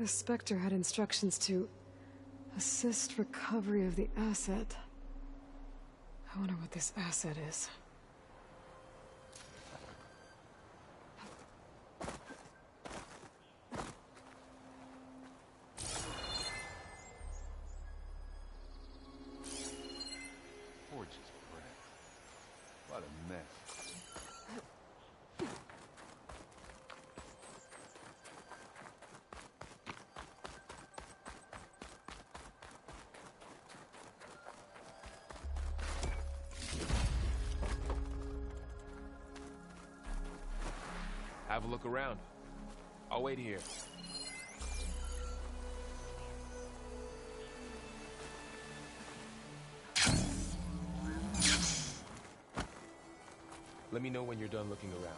The Spectre had instructions to assist recovery of the asset. I wonder what this asset is. Gorgeous breath. What a mess. Have a look around. I'll wait here. Let me know when you're done looking around.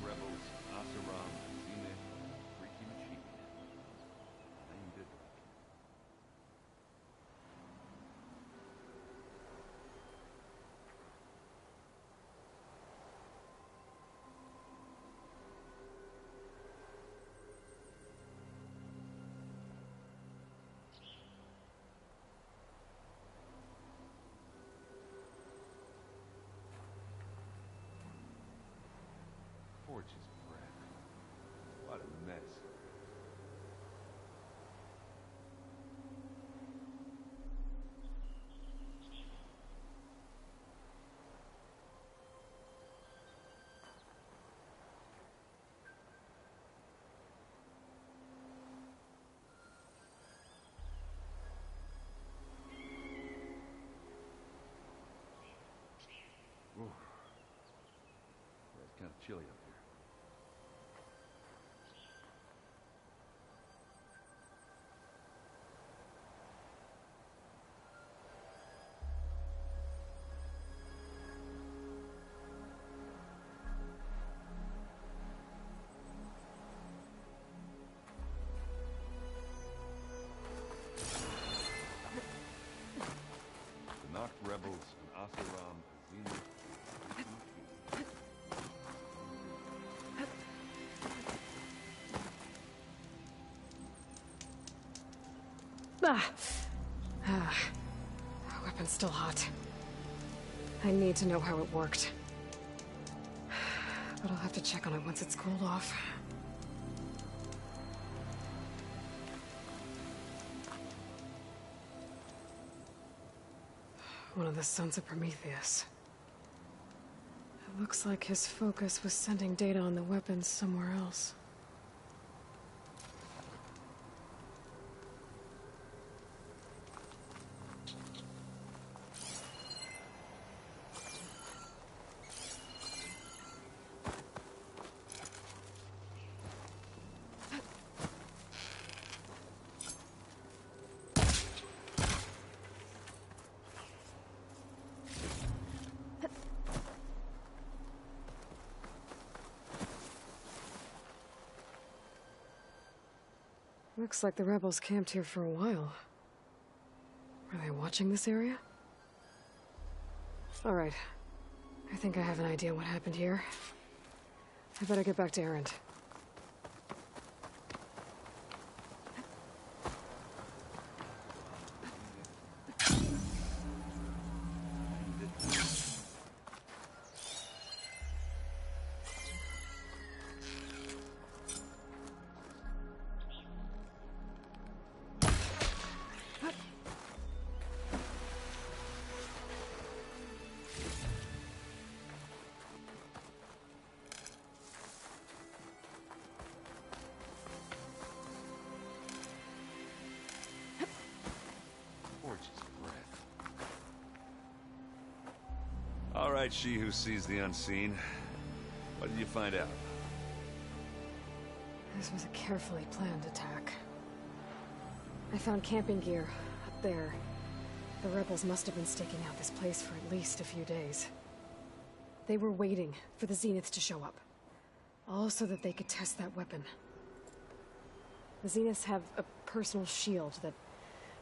Rebels, Asaram, Zenith, Freaky Machine. Named it. Gorgeous breath. What a mess. Ooh. It's kind of chilly up here. The Noct Rebels and Asaram, Zenith, Freaky Machine. Weapon's still hot. I need to know how it worked. But I'll have to check on it once it's cooled off. One of the Sons of Prometheus. It looks like his focus was sending data on the weapons somewhere else. Looks like the rebels camped here for a while. Were they watching this area? All right. I think I have an idea what happened here. I better get back to Erend. All right, she who sees the unseen. What did you find out? This was a carefully planned attack. I found camping gear up there. The rebels must have been staking out this place for at least a few days. They were waiting for the Zeniths to show up. All so that they could test that weapon. The Zeniths have a personal shield that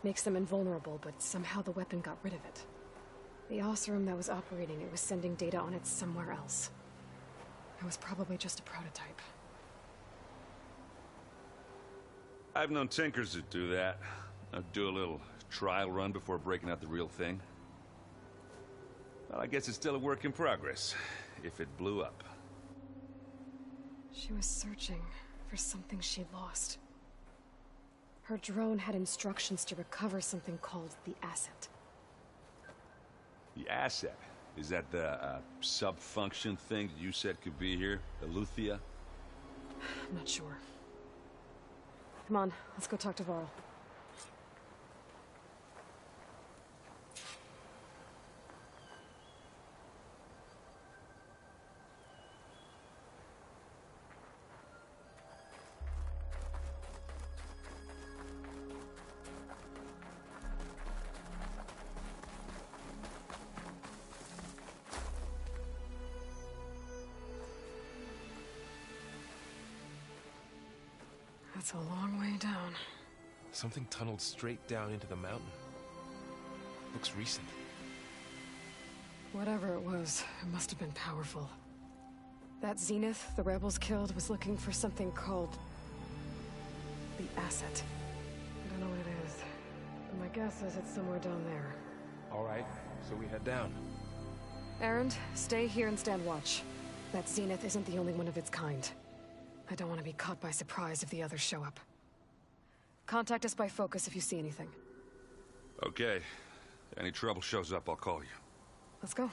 makes them invulnerable, but somehow the weapon got rid of it. The Oseram that was operating it was sending data on it somewhere else. It was probably just a prototype. I've known tinkers that do that. I'd do a little trial run before breaking out the real thing. Well, I guess it's still a work in progress, if it blew up. She was searching for something she lost. Her drone had instructions to recover something called the Asset. The Asset? Is that the sub-function thing that you said could be here? Eleuthia? I'm not sure. Come on, let's go talk to Varl. That's a long way down. Something tunneled straight down into the mountain. Looks recent. Whatever it was, it must have been powerful. That Zenith the rebels killed was looking for something called the Asset. I don't know what it is, but my guess is it's somewhere down there. All right, so we head down. Erend, stay here and stand watch. That Zenith isn't the only one of its kind. I don't want to be caught by surprise if the others show up. Contact us by focus if you see anything. Okay. Any trouble shows up, I'll call you. Let's go.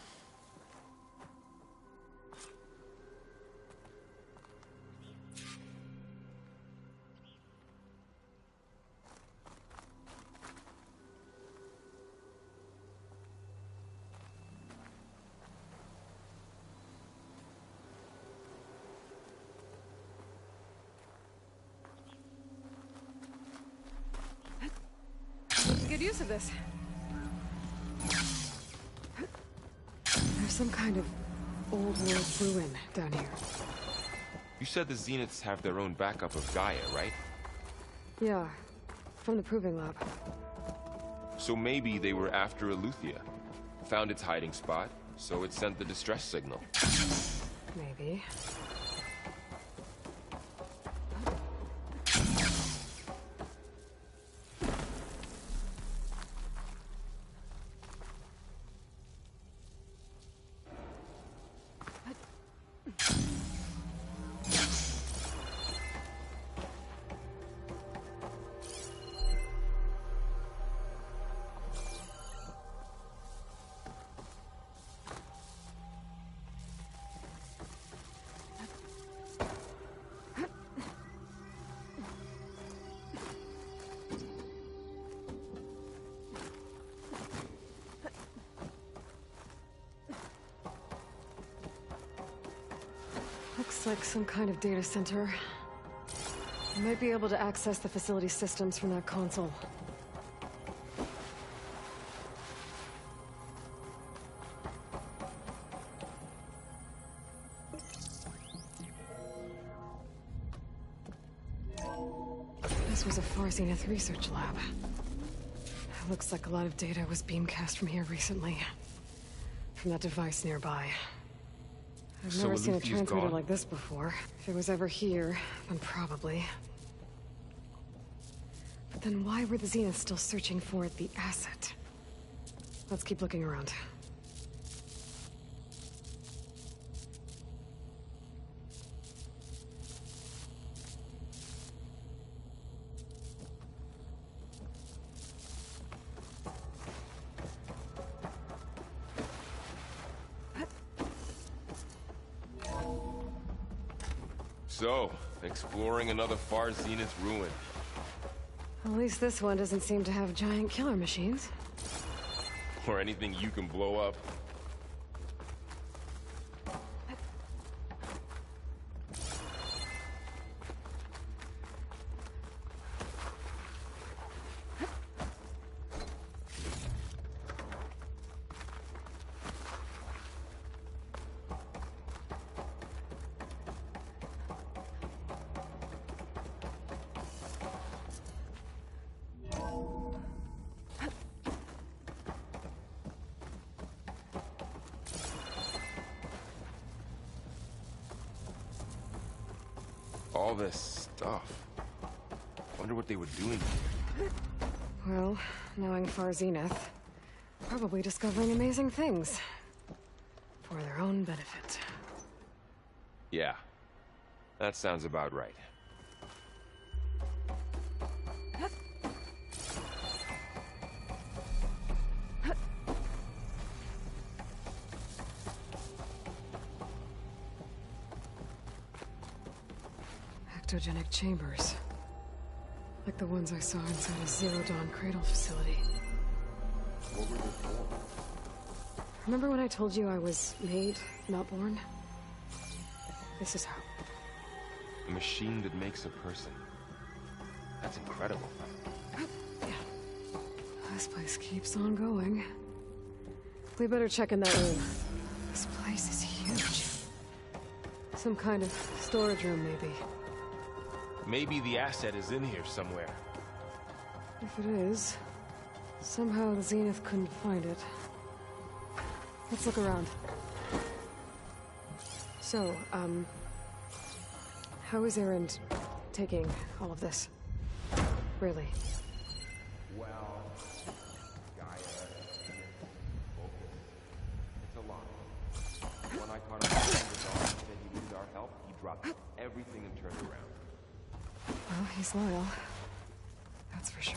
Good use of this. There's some kind of old world ruin down here. You said the Zeniths have their own backup of Gaia, right? Yeah, from the Proving Lab. So maybe they were after Eleuthia. Found its hiding spot, so it sent the distress signal. Maybe. Looks like some kind of data center. I might be able to access the facility systems from that console. This was a Far Zenith research lab. Looks like a lot of data was beamcast from here recently. From that device nearby. I've So never seen a Eleuthia's transmitter gone? like this before. If it was ever here, then probably. But then why were the Zeniths still searching for the Asset? Let's keep looking around. So, exploring another Far Zenith ruin. At least this one doesn't seem to have giant killer machines. Or anything you can blow up. all this stuff. Wonder what they were doing here. Well, knowing Far Zenith, probably discovering amazing things. For their own benefit. Yeah, that sounds about right. Ectogenic chambers. Like the ones I saw inside a Zero Dawn cradle facility. What were they for? Remember when I told you I was made, not born? This is how. A machine that makes a person. That's incredible. Yeah. This place keeps on going. We better check in that room. This place is huge. Some kind of storage room, maybe. Maybe the asset is in here somewhere. If it is, somehow the Zenith couldn't find it. Let's look around. So, how is Erend taking all of this? Really? Well, Gaia, focus. It's a lot. When I caught up with him and said he needed our help, he dropped everything and turned around. Well, he's loyal. That's for sure.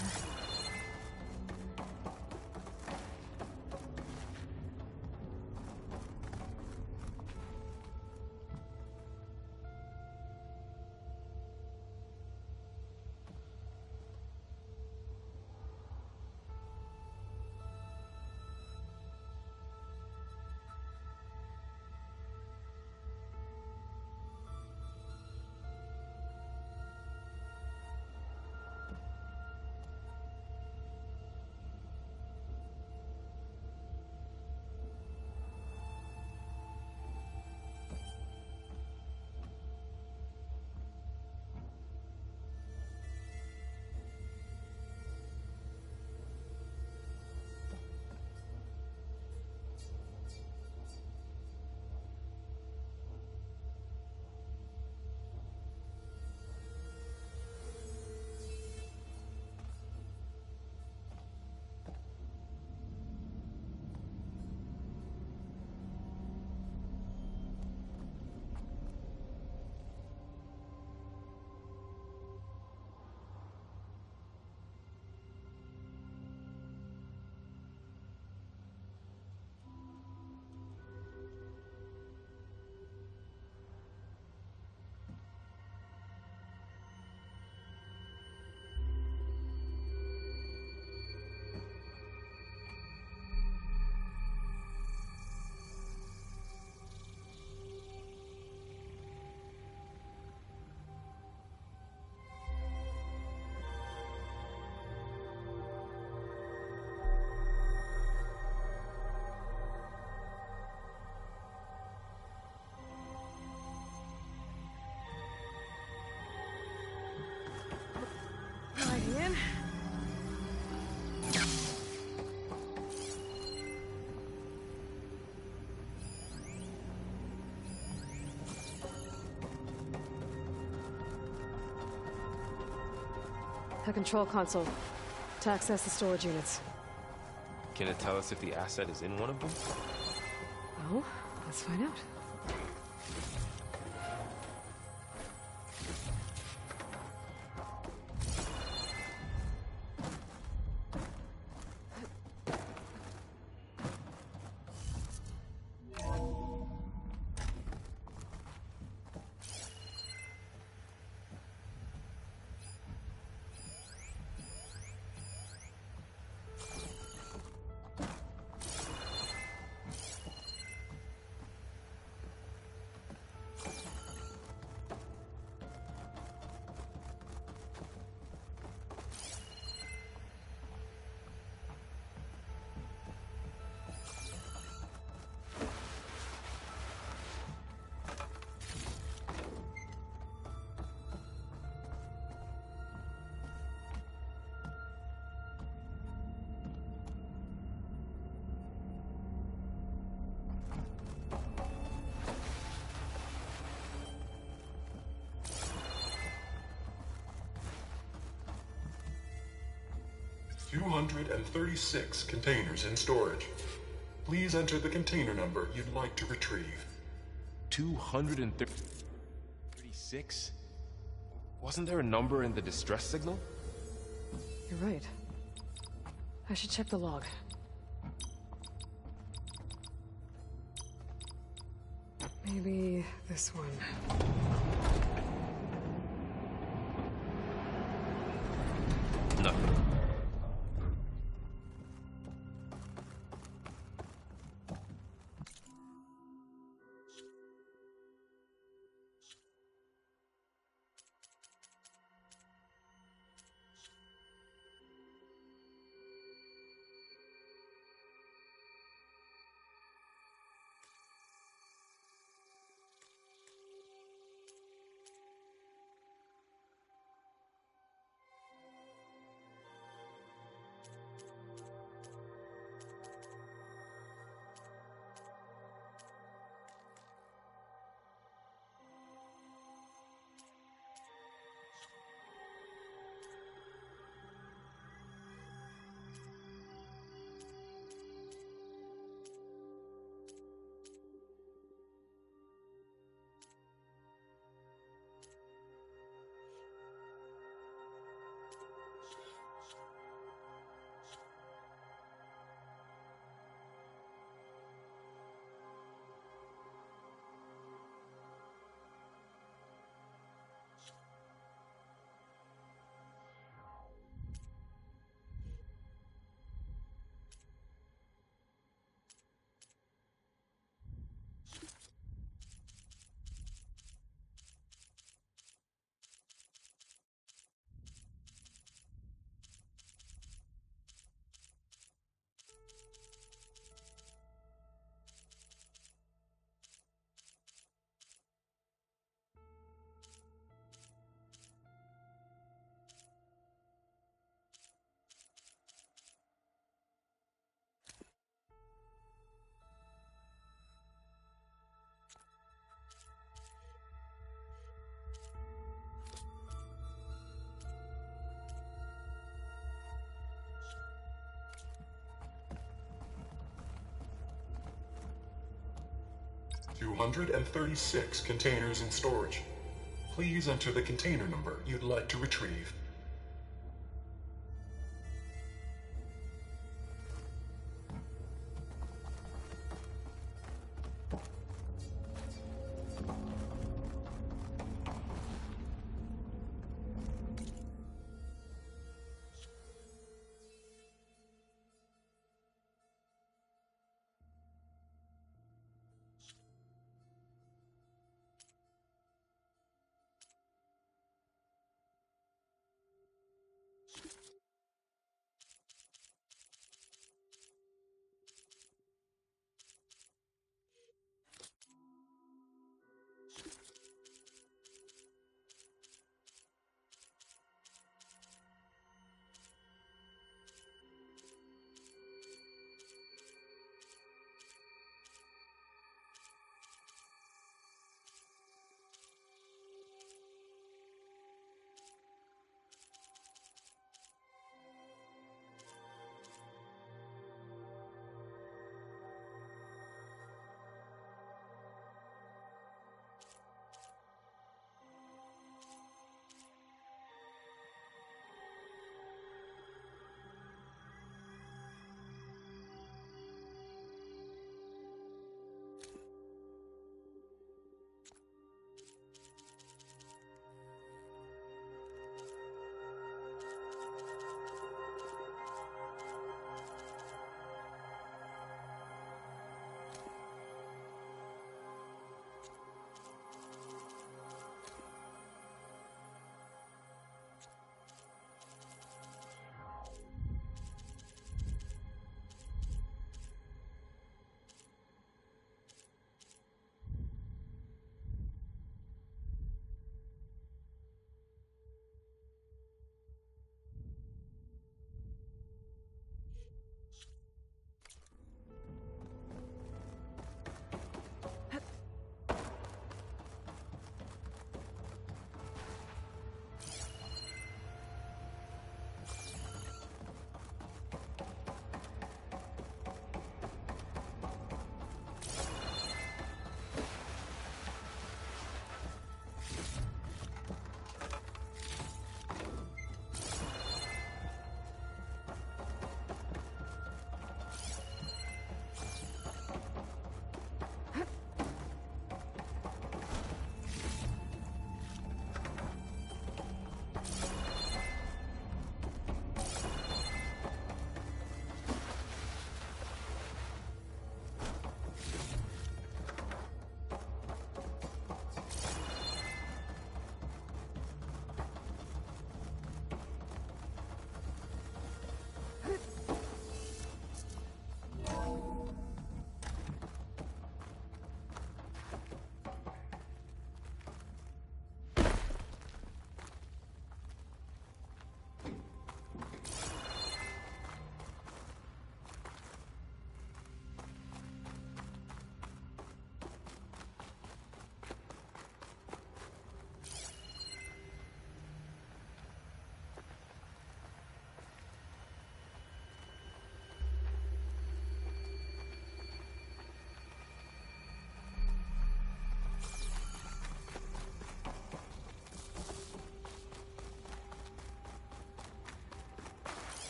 In. A control console to access the storage units. Can it tell us if the asset is in one of them? Well, let's find out. 236 containers in storage. Please enter the container number you'd like to retrieve. 236? Wasn't there a number in the distress signal? You're right. I should check the log. Maybe this one. Nothing. $236 containers in storage. Please enter the container number you'd like to retrieve.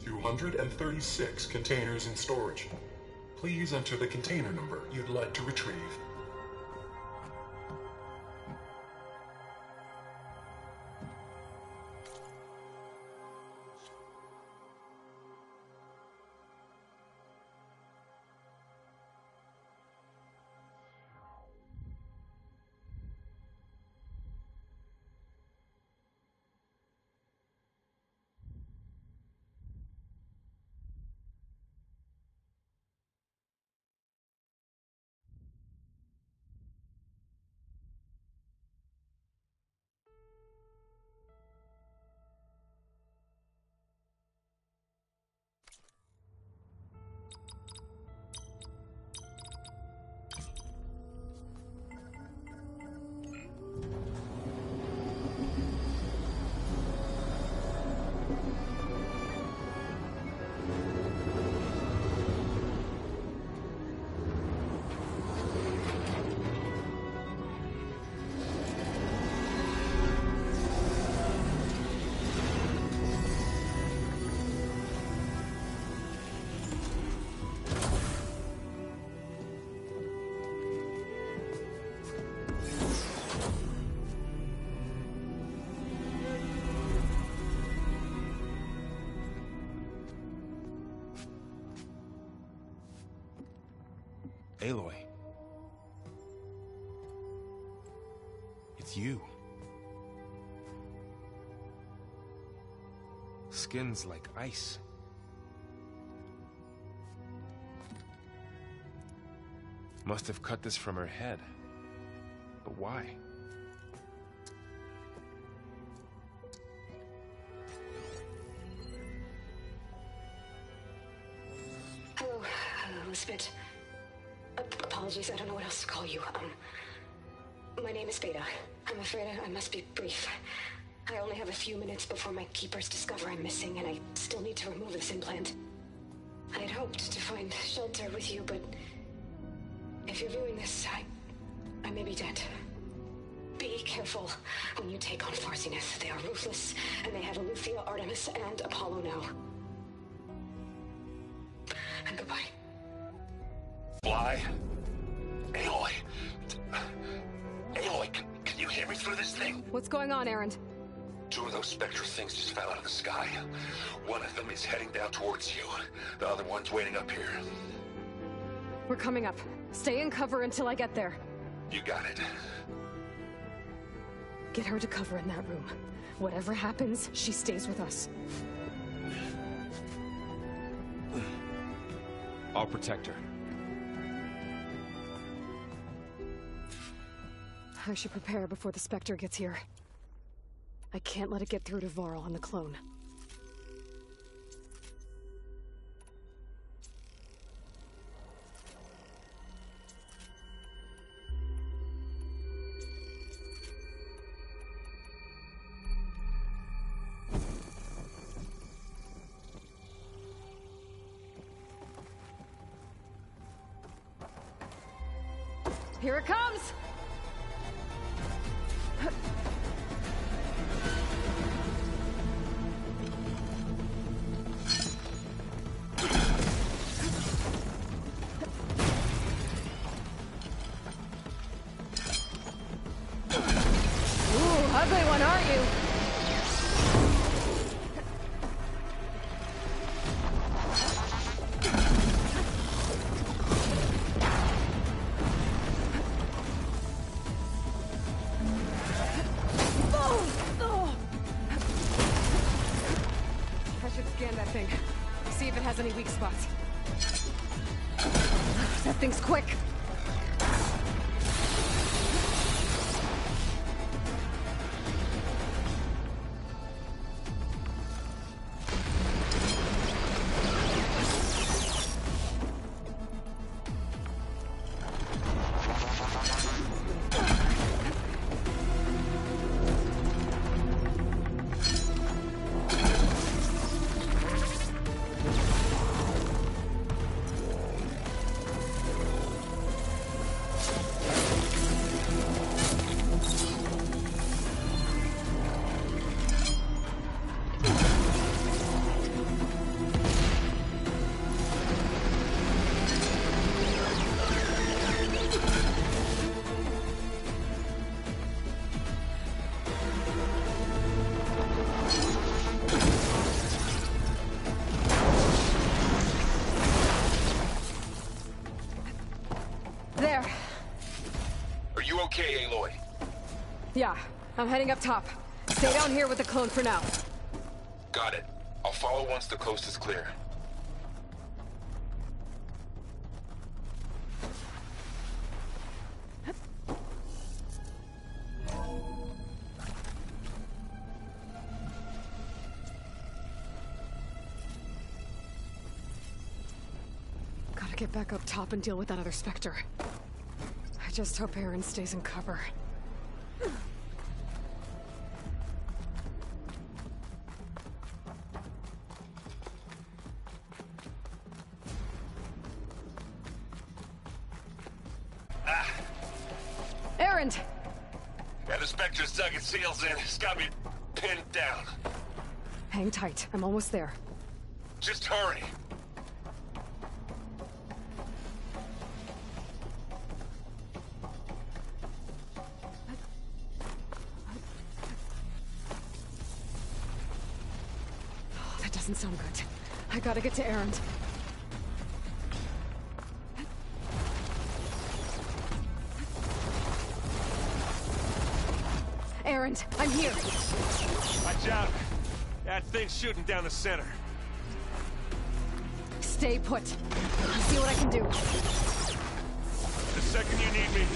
236 containers in storage. Please enter the container number you'd like to retrieve. Aloy. It's you. Skin's like ice. Must have cut this from her head. But why? Hello, Elizabeth. Apologies, I don't know what else to call you. My name is Beta. I'm afraid I must be brief. I only have a few minutes before my keepers discover I'm missing, and I still need to remove this implant. I had hoped to find shelter with you, but if you're viewing this, I may be dead. Be careful when you take on Far Zenith. They are ruthless, and they have Aletheia, Artemis, and Apollo now. And goodbye. Fly? Aloy? Aloy, can you hear me through this thing? What's going on, Erend? Two of those Spectre things just fell out of the sky. One of them is heading down towards you. The other one's waiting up here. We're coming up. Stay in cover until I get there. You got it. Get her to cover in that room. Whatever happens, she stays with us. I'll protect her. I should prepare before the Spectre gets here. I can't let it get through to Varl and the clone. Here it comes! Ooh, ugly one, aren't you? See if it has any weak spots. That thing's quick. There. Are you okay, Aloy? Yeah, I'm heading up top. Stay down here with the clone for now. Got it. I'll follow once the coast is clear. Gotta get back up top and deal with that other Spectre. I just hope Aaron stays in cover. Aaron! Yeah, the Spectre's dug its heels in. It's got me pinned down. Hang tight, I'm almost there. Just hurry. Oh, that doesn't sound good. I gotta get to Aaron. Aaron, I'm here. Watch out. That thing's shooting down the center. Stay put. I'll see what I can do. The second you need me,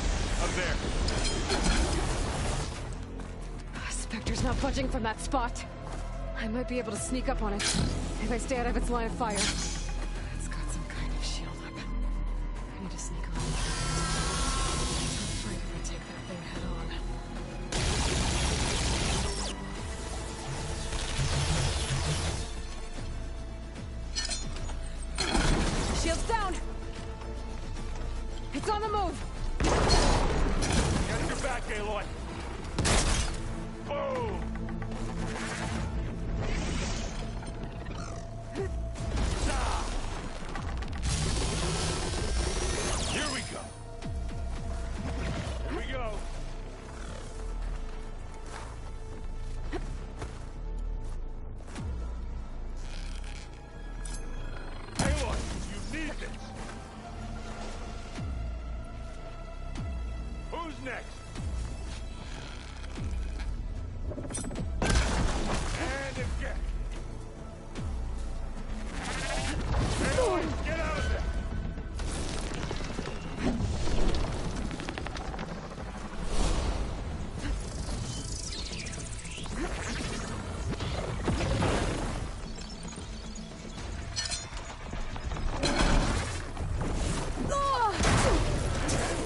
I'm there. Spectre's not budging from that spot. I might be able to sneak up on it if I stay out of its line of fire. It's got some kind of shield up. I need to sneak around. I'm afraid if I take that thing head on. Shield's down! It's on the move! Get your back, Aloy. Boom! Here we go. Here we go. Aloy, you need this. Who's next? And again. Aloy, get out of there.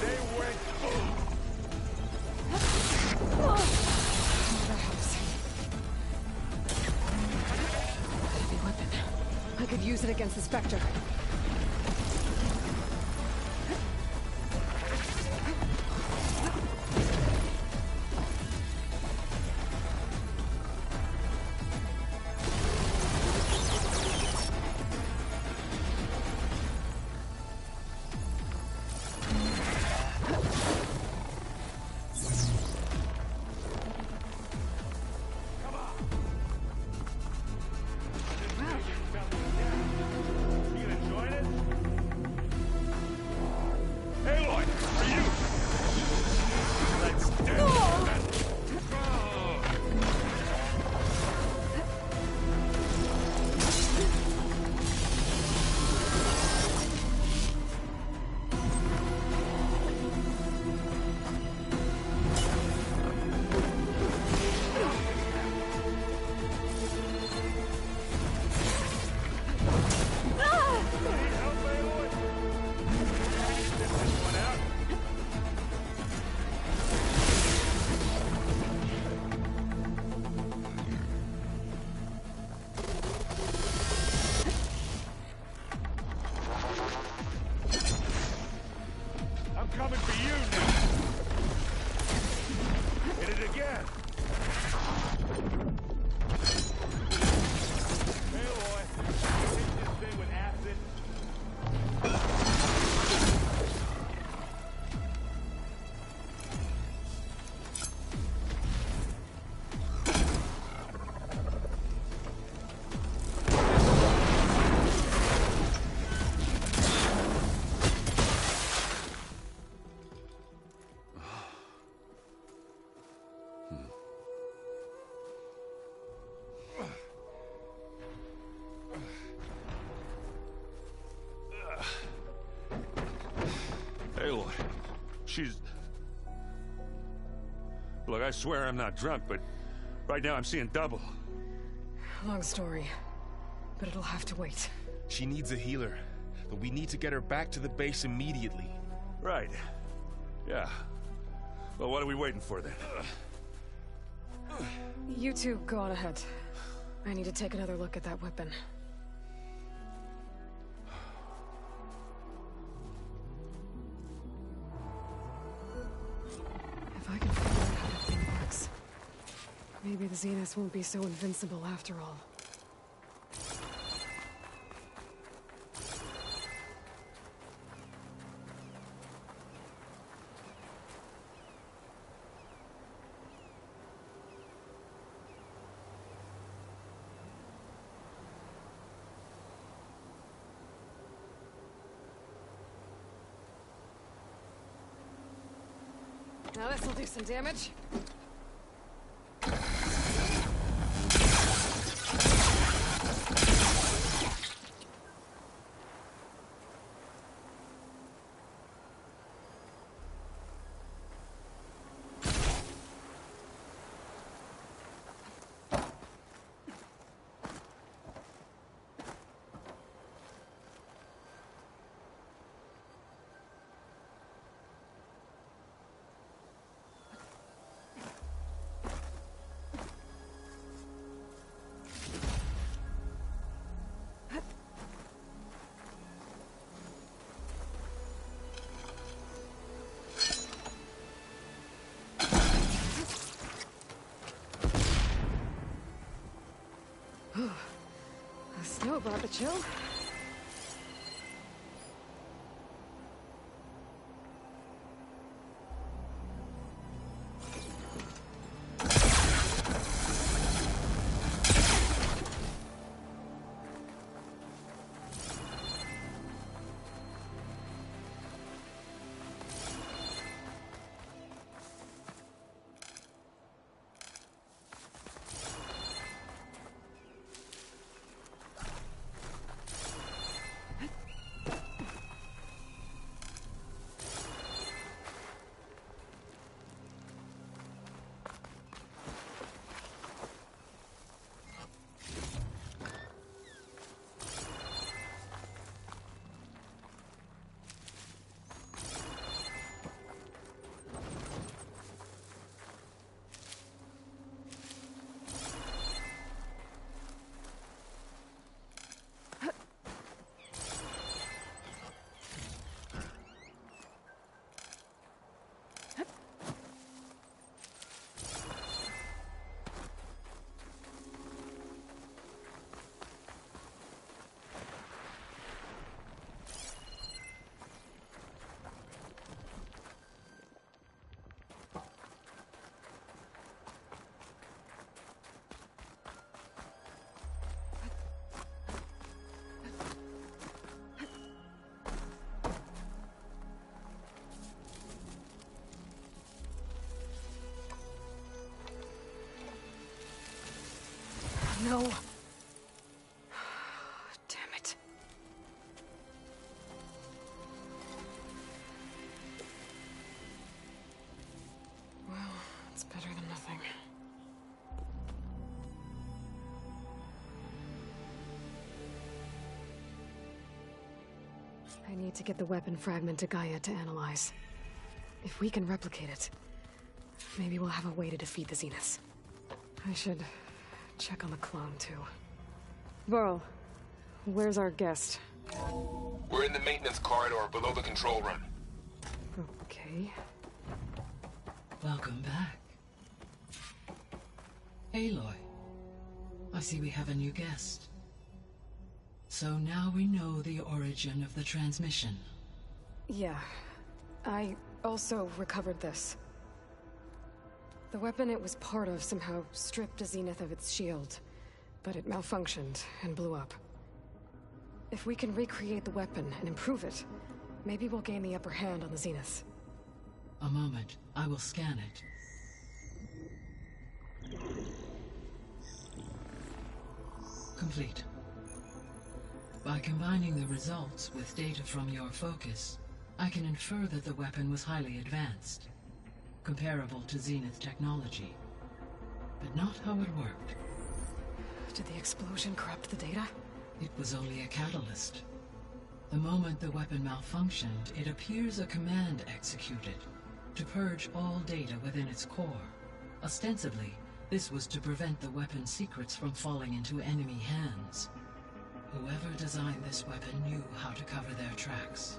They went boom. Heavy weapon. I could use it against the Spectre. You gonna join She's... Look, I swear I'm not drunk, but right now I'm seeing double. Long story, but it'll have to wait. She needs a healer, but we need to get her back to the base immediately. Right. Yeah. Well, what are we waiting for then? You two go on ahead. I need to take another look at that weapon. If I can figure out how that thing works, maybe the Zeniths won't be so invincible after all. Now this'll do some damage. The snow brought the chill. No. Damn it. Well, it's better than nothing. I need to get the weapon fragment to Gaia to analyze. If we can replicate it, maybe we'll have a way to defeat the Zeniths. I should check on the clone, too. Varl, where's our guest? We're in the maintenance corridor below the control room. Okay. Welcome back. Aloy, I see we have a new guest. So now we know the origin of the transmission. Yeah. I also recovered this. The weapon it was part of somehow stripped a Zenith of its shield, but it malfunctioned and blew up. If we can recreate the weapon and improve it, maybe we'll gain the upper hand on the Zeniths. A moment, I will scan it. Complete. By combining the results with data from your focus, I can infer that the weapon was highly advanced, comparable to Zenith technology, but not how it worked. Did the explosion corrupt the data? It was only a catalyst. The moment the weapon malfunctioned, it appears a command executed to purge all data within its core. Ostensibly, this was to prevent the weapon's secrets from falling into enemy hands. Whoever designed this weapon knew how to cover their tracks.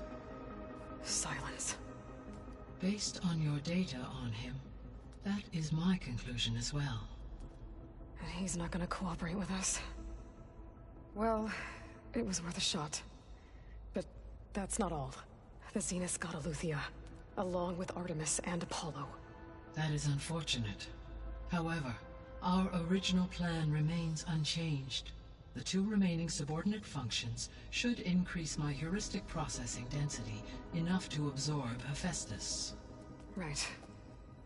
Silence. Based on your data on him, that is my conclusion as well. And he's not gonna cooperate with us. Well, it was worth a shot. But that's not all. The Zenith got Eleuthia, along with Artemis and Apollo. That is unfortunate. However, our original plan remains unchanged. The 2 remaining subordinate functions should increase my heuristic processing density enough to absorb Hephaestus. Right.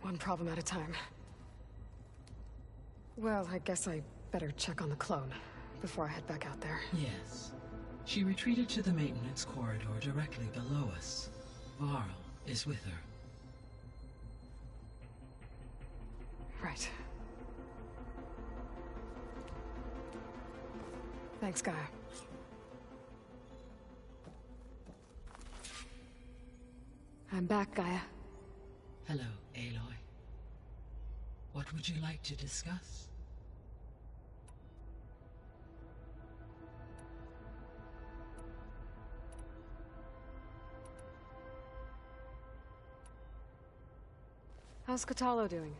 One problem at a time. Well, I guess I better check on the clone before I head back out there. Yes. She retreated to the maintenance corridor directly below us. Varl is with her. Right. Thanks, Gaia. I'm back, Gaia. Hello, Aloy. What would you like to discuss? How's Kotallo doing?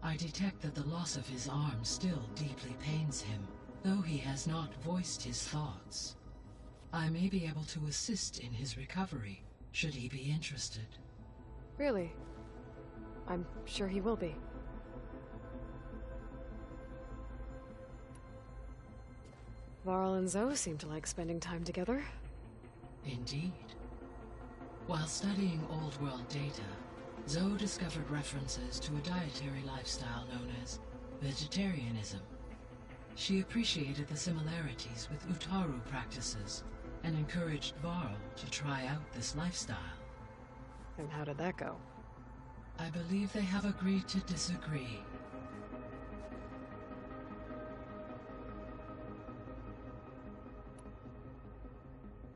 I detect that the loss of his arm still deeply pains him, though he has not voiced his thoughts. I may be able to assist in his recovery, should he be interested. Really? I'm sure he will be. Varl and Zoe seem to like spending time together. Indeed. While studying Old World data, Zoe discovered references to a dietary lifestyle known as vegetarianism. She appreciated the similarities with Utaru practices and encouraged Varl to try out this lifestyle. And how did that go? I believe they have agreed to disagree.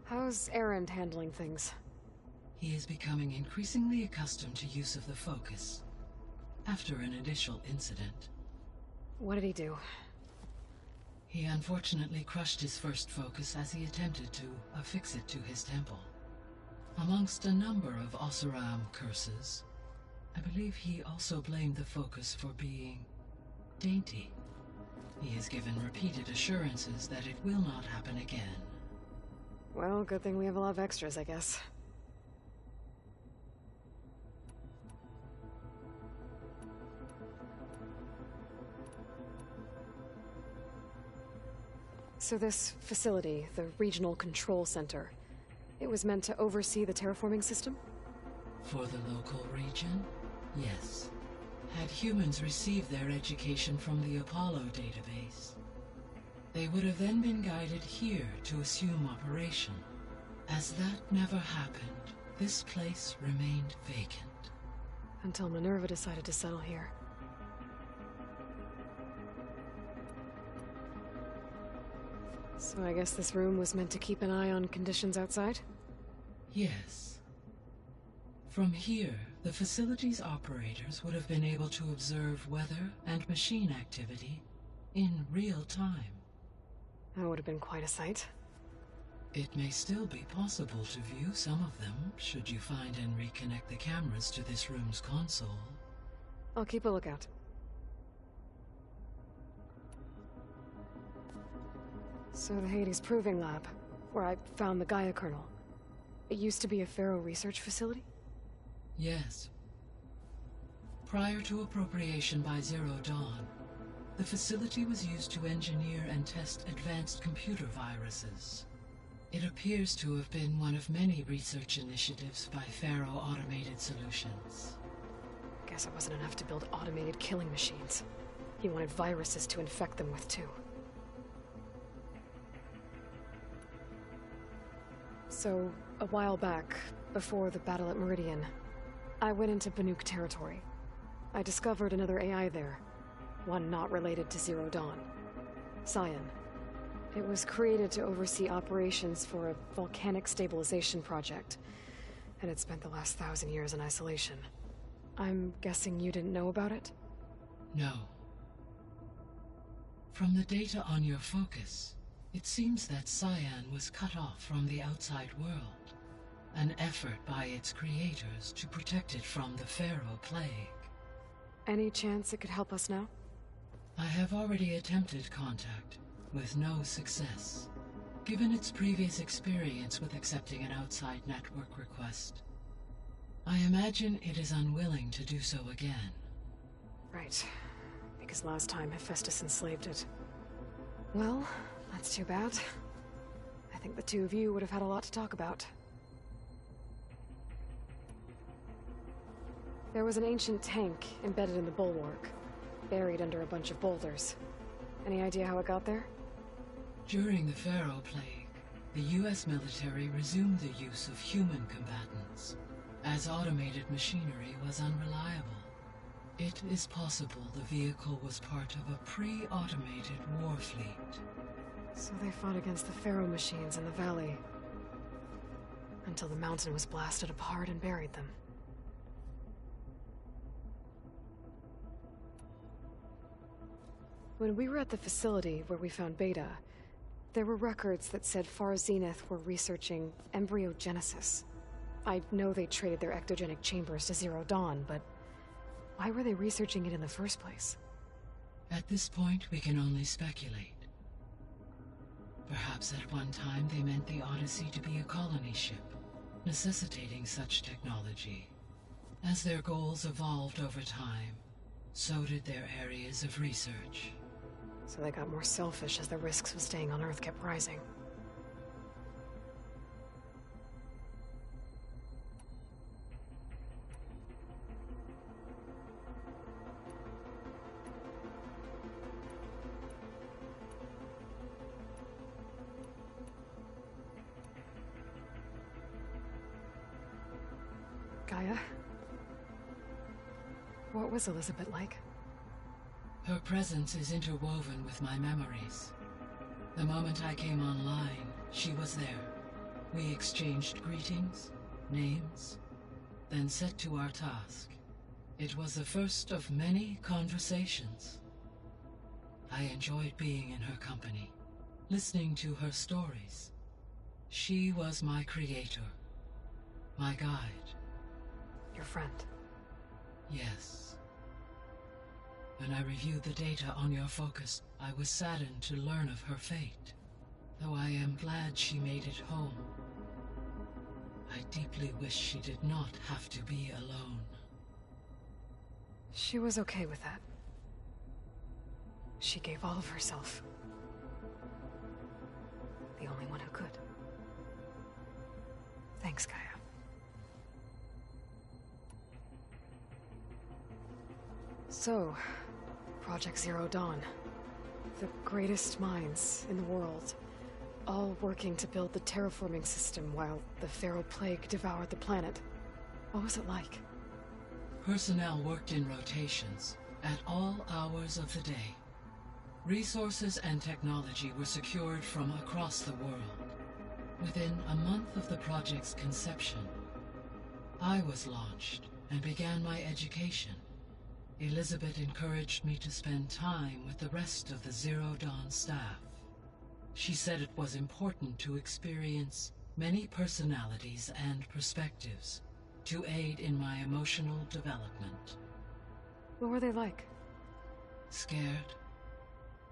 How's Erend handling things? He is becoming increasingly accustomed to use of the focus, after an initial incident. What did he do? He unfortunately crushed his first focus as he attempted to affix it to his temple. Amongst a number of Oseram curses, I believe he also blamed the focus for being dainty. He has given repeated assurances that it will not happen again. Well, good thing we have a lot of extras, I guess. So this facility, the Regional Control Center, it was meant to oversee the terraforming system? For the local region, yes. Had humans received their education from the Apollo database, they would have then been guided here to assume operation. As that never happened, this place remained vacant. Until Minerva decided to settle here. So I guess this room was meant to keep an eye on conditions outside? Yes. From here, the facility's operators would have been able to observe weather and machine activity in real time. That would have been quite a sight. It may still be possible to view some of them, should you find and reconnect the cameras to this room's console. I'll keep a lookout. So the Hades Proving Lab, where I found the Gaia kernel. It used to be a Pharaoh research facility? Yes. Prior to appropriation by Zero Dawn, the facility was used to engineer and test advanced computer viruses. It appears to have been one of many research initiatives by Pharaoh Automated Solutions. Guess it wasn't enough to build automated killing machines. He wanted viruses to infect them with too. So, a while back, before the battle at Meridian, I went into Banuk territory. I discovered another AI there, one not related to Zero Dawn. Cyan. It was created to oversee operations for a volcanic stabilization project, and it spent the last 1,000 years in isolation. I'm guessing you didn't know about it? No. From the data on your focus, it seems that Cyan was cut off from the outside world, an effort by its creators to protect it from the Pharaoh Plague. Any chance it could help us now? I have already attempted contact, with no success. Given its previous experience with accepting an outside network request, I imagine it is unwilling to do so again. Right. Because last time Hephaestus enslaved it. Well, that's too bad. I think the two of you would have had a lot to talk about. There was an ancient tank embedded in the bulwark, buried under a bunch of boulders. Any idea how it got there? During the Pharaoh Plague, the US military resumed the use of human combatants, as automated machinery was unreliable. It is possible the vehicle was part of a pre-automated war fleet. So they fought against the Pharaoh machines in the valley, until the mountain was blasted apart and buried them. When we were at the facility where we found Beta, there were records that said Far Zenith were researching embryogenesis. I know they traded their ectogenic chambers to Zero Dawn, but why were they researching it in the first place? At this point, we can only speculate. Perhaps at one time they meant the Odyssey to be a colony ship, necessitating such technology. As their goals evolved over time, so did their areas of research. So they got more selfish as the risks of staying on Earth kept rising. Gaia? What was Elizabeth like? Her presence is interwoven with my memories. The moment I came online, she was there. We exchanged greetings, names, then set to our task. It was the first of many conversations. I enjoyed being in her company, listening to her stories. She was my creator, my guide. Your friend? Yes. When I reviewed the data on your focus, I was saddened to learn of her fate. Though I am glad she made it home. I deeply wish she did not have to be alone. She was okay with that. She gave all of herself. The only one who could. Thanks, Gaia. So, Project Zero Dawn. The greatest minds in the world, all working to build the terraforming system while the Pharaoh Plague devoured the planet. What was it like? Personnel worked in rotations, at all hours of the day. Resources and technology were secured from across the world. Within a month of the project's conception, I was launched and began my education. Elizabeth encouraged me to spend time with the rest of the Zero Dawn staff. She said it was important to experience many personalities and perspectives to aid in my emotional development. What were they like? Scared,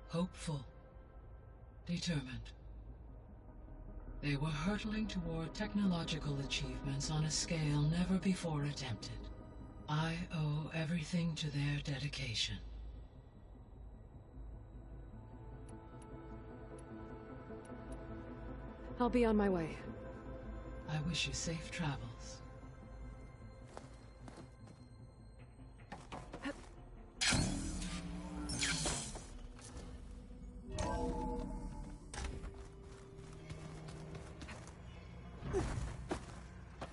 hopeful, determined. They were hurtling toward technological achievements on a scale never before attempted. I owe everything to their dedication. I'll be on my way. I wish you safe travels.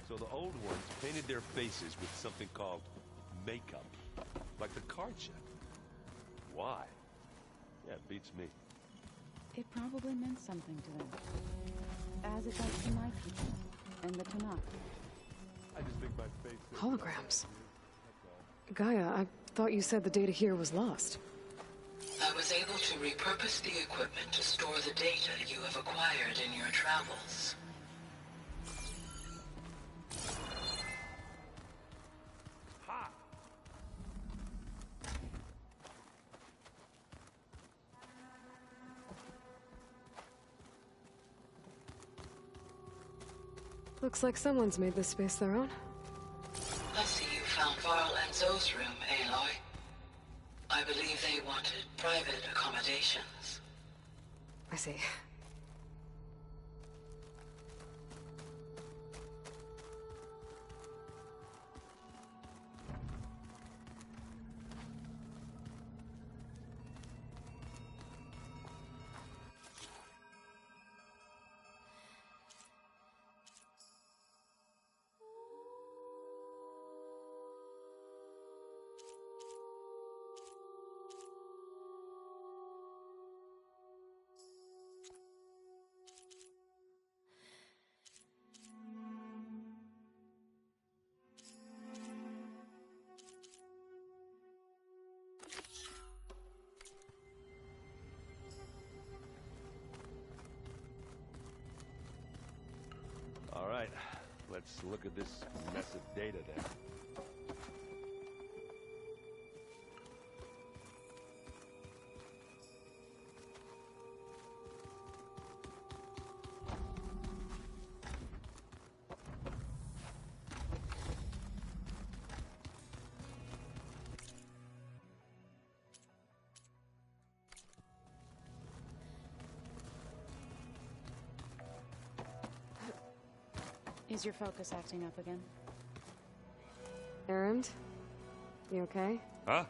So the old old ones painted their faces with something called makeup. Like the card check. Why? Yeah, it beats me. It probably meant something to them. As it does to my people and the Tanakh. I just think my face... Holograms. Gaia, I thought you said the data here was lost. I was able to repurpose the equipment to store the data you have acquired in your travels. Ha! Looks like someone's made this space their own. I see you found Varl and Zoe's room, Aloy. I believe they wanted private accommodations. I see. All right, let's look at this mess of data then. Is your focus acting up again? Erend? You okay? Huh?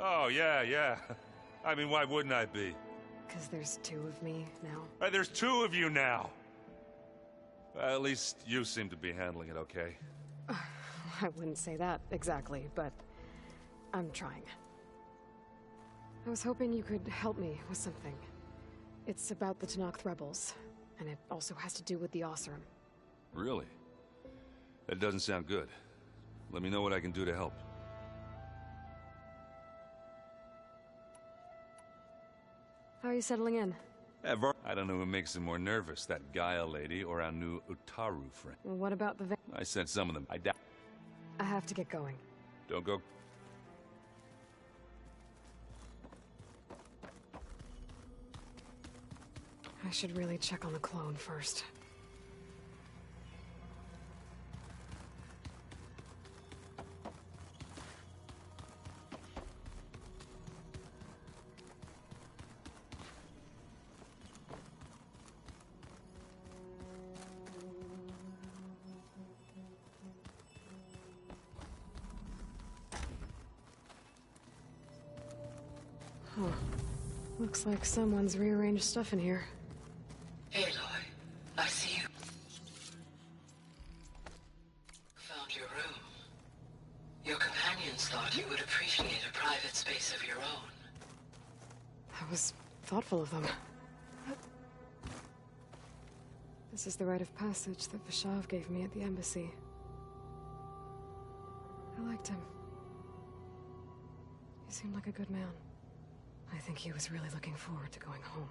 Oh, yeah. I mean, why wouldn't I be? Because there's two of me now. There's two of you now! At least you seem to be handling it okay. I wouldn't say that exactly, but I'm trying. I was hoping you could help me with something. It's about the Tenakth rebels, and it also has to do with the Oseram. Really? That doesn't sound good. Let me know what I can do to help. How are you settling in? I don't know who makes him more nervous, that Gaia lady or our new Utaru friend. Well, what about the I sent some of them. I doubt. I have to get going. Don't go. I should really check on the clone first. Huh. Looks like someone's rearranged stuff in here. Aloy, I see you. Found your room. Your companions thought you would appreciate a private space of your own. That was thoughtful of them. This is the rite of passage that Vishav gave me at the embassy. I liked him. He seemed like a good man. I think he was really looking forward to going home.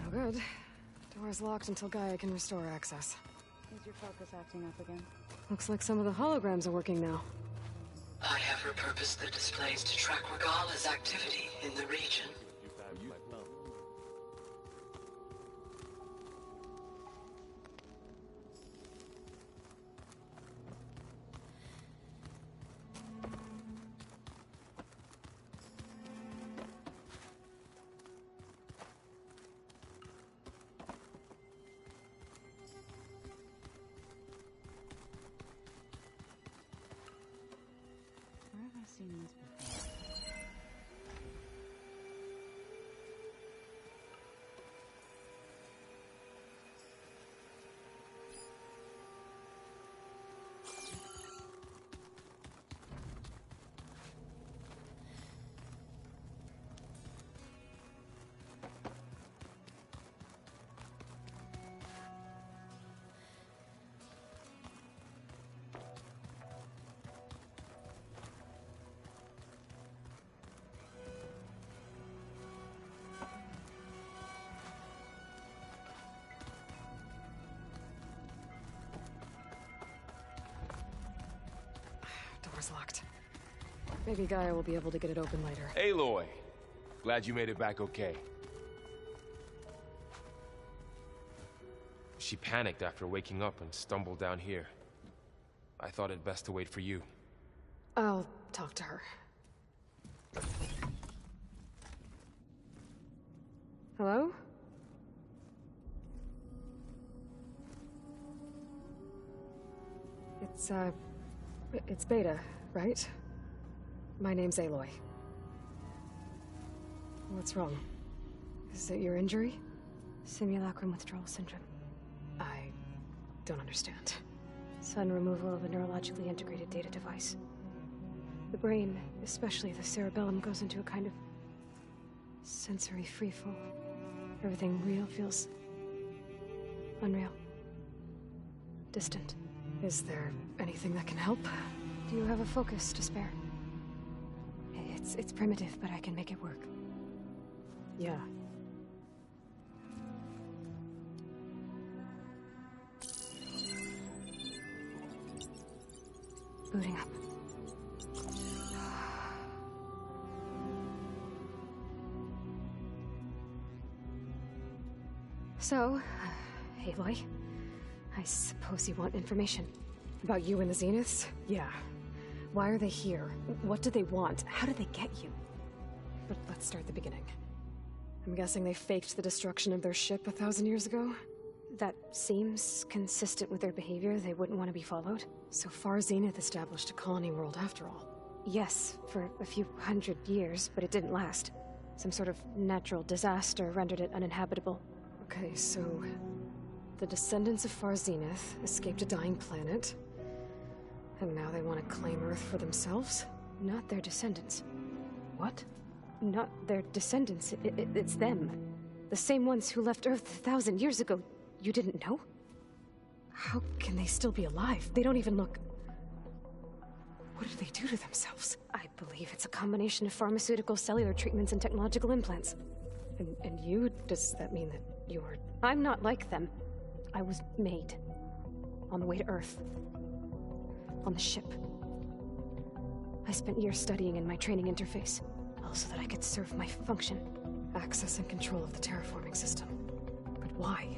No good. Door's locked until Gaia can restore access. Is your focus acting up again? Looks like some of the holograms are working now. I have repurposed the displays to track Regala's activity in the region. Where door's locked. Maybe Gaia will be able to get it open later. Aloy! Glad you made it back okay. She panicked after waking up and stumbled down here. I thought it best to wait for you. I'll talk to her. Hello? It's Beta, right? My name's Aloy. What's wrong? Is it your injury? Simulacrum withdrawal syndrome. I don't understand. Sudden removal of a neurologically integrated data device. The brain, especially the cerebellum, goes into a kind of sensory freefall. Everything real feels unreal. Distant. Is there anything that can help? Do you have a focus to spare? It's primitive, but I can make it work. Yeah. Booting up. So, Aloy, I suppose you want information. About you and the Zeniths? Yeah. Why are they here? What do they want? How did they get you? But let's start at the beginning. I'm guessing they faked the destruction of their ship 1,000 years ago? That seems consistent with their behavior. They wouldn't want to be followed. So far, Zenith established a colony world after all. Yes, for a few hundred years, but it didn't last. Some sort of natural disaster rendered it uninhabitable. Okay, so the descendants of Far Zenith escaped a dying planet, and now they want to claim Earth for themselves? Not their descendants. What? Not their descendants. It's them. The same ones who left Earth 1,000 years ago. You didn't know? How can they still be alive? They don't even look... What did they do to themselves? I believe it's a combination of pharmaceutical, cellular treatments, and technological implants. And you? Does that mean that you're... I'm not like them. I was made. On the way to Earth. On the ship. I spent years studying in my training interface, all so that I could serve my function. Access and control of the terraforming system. But why?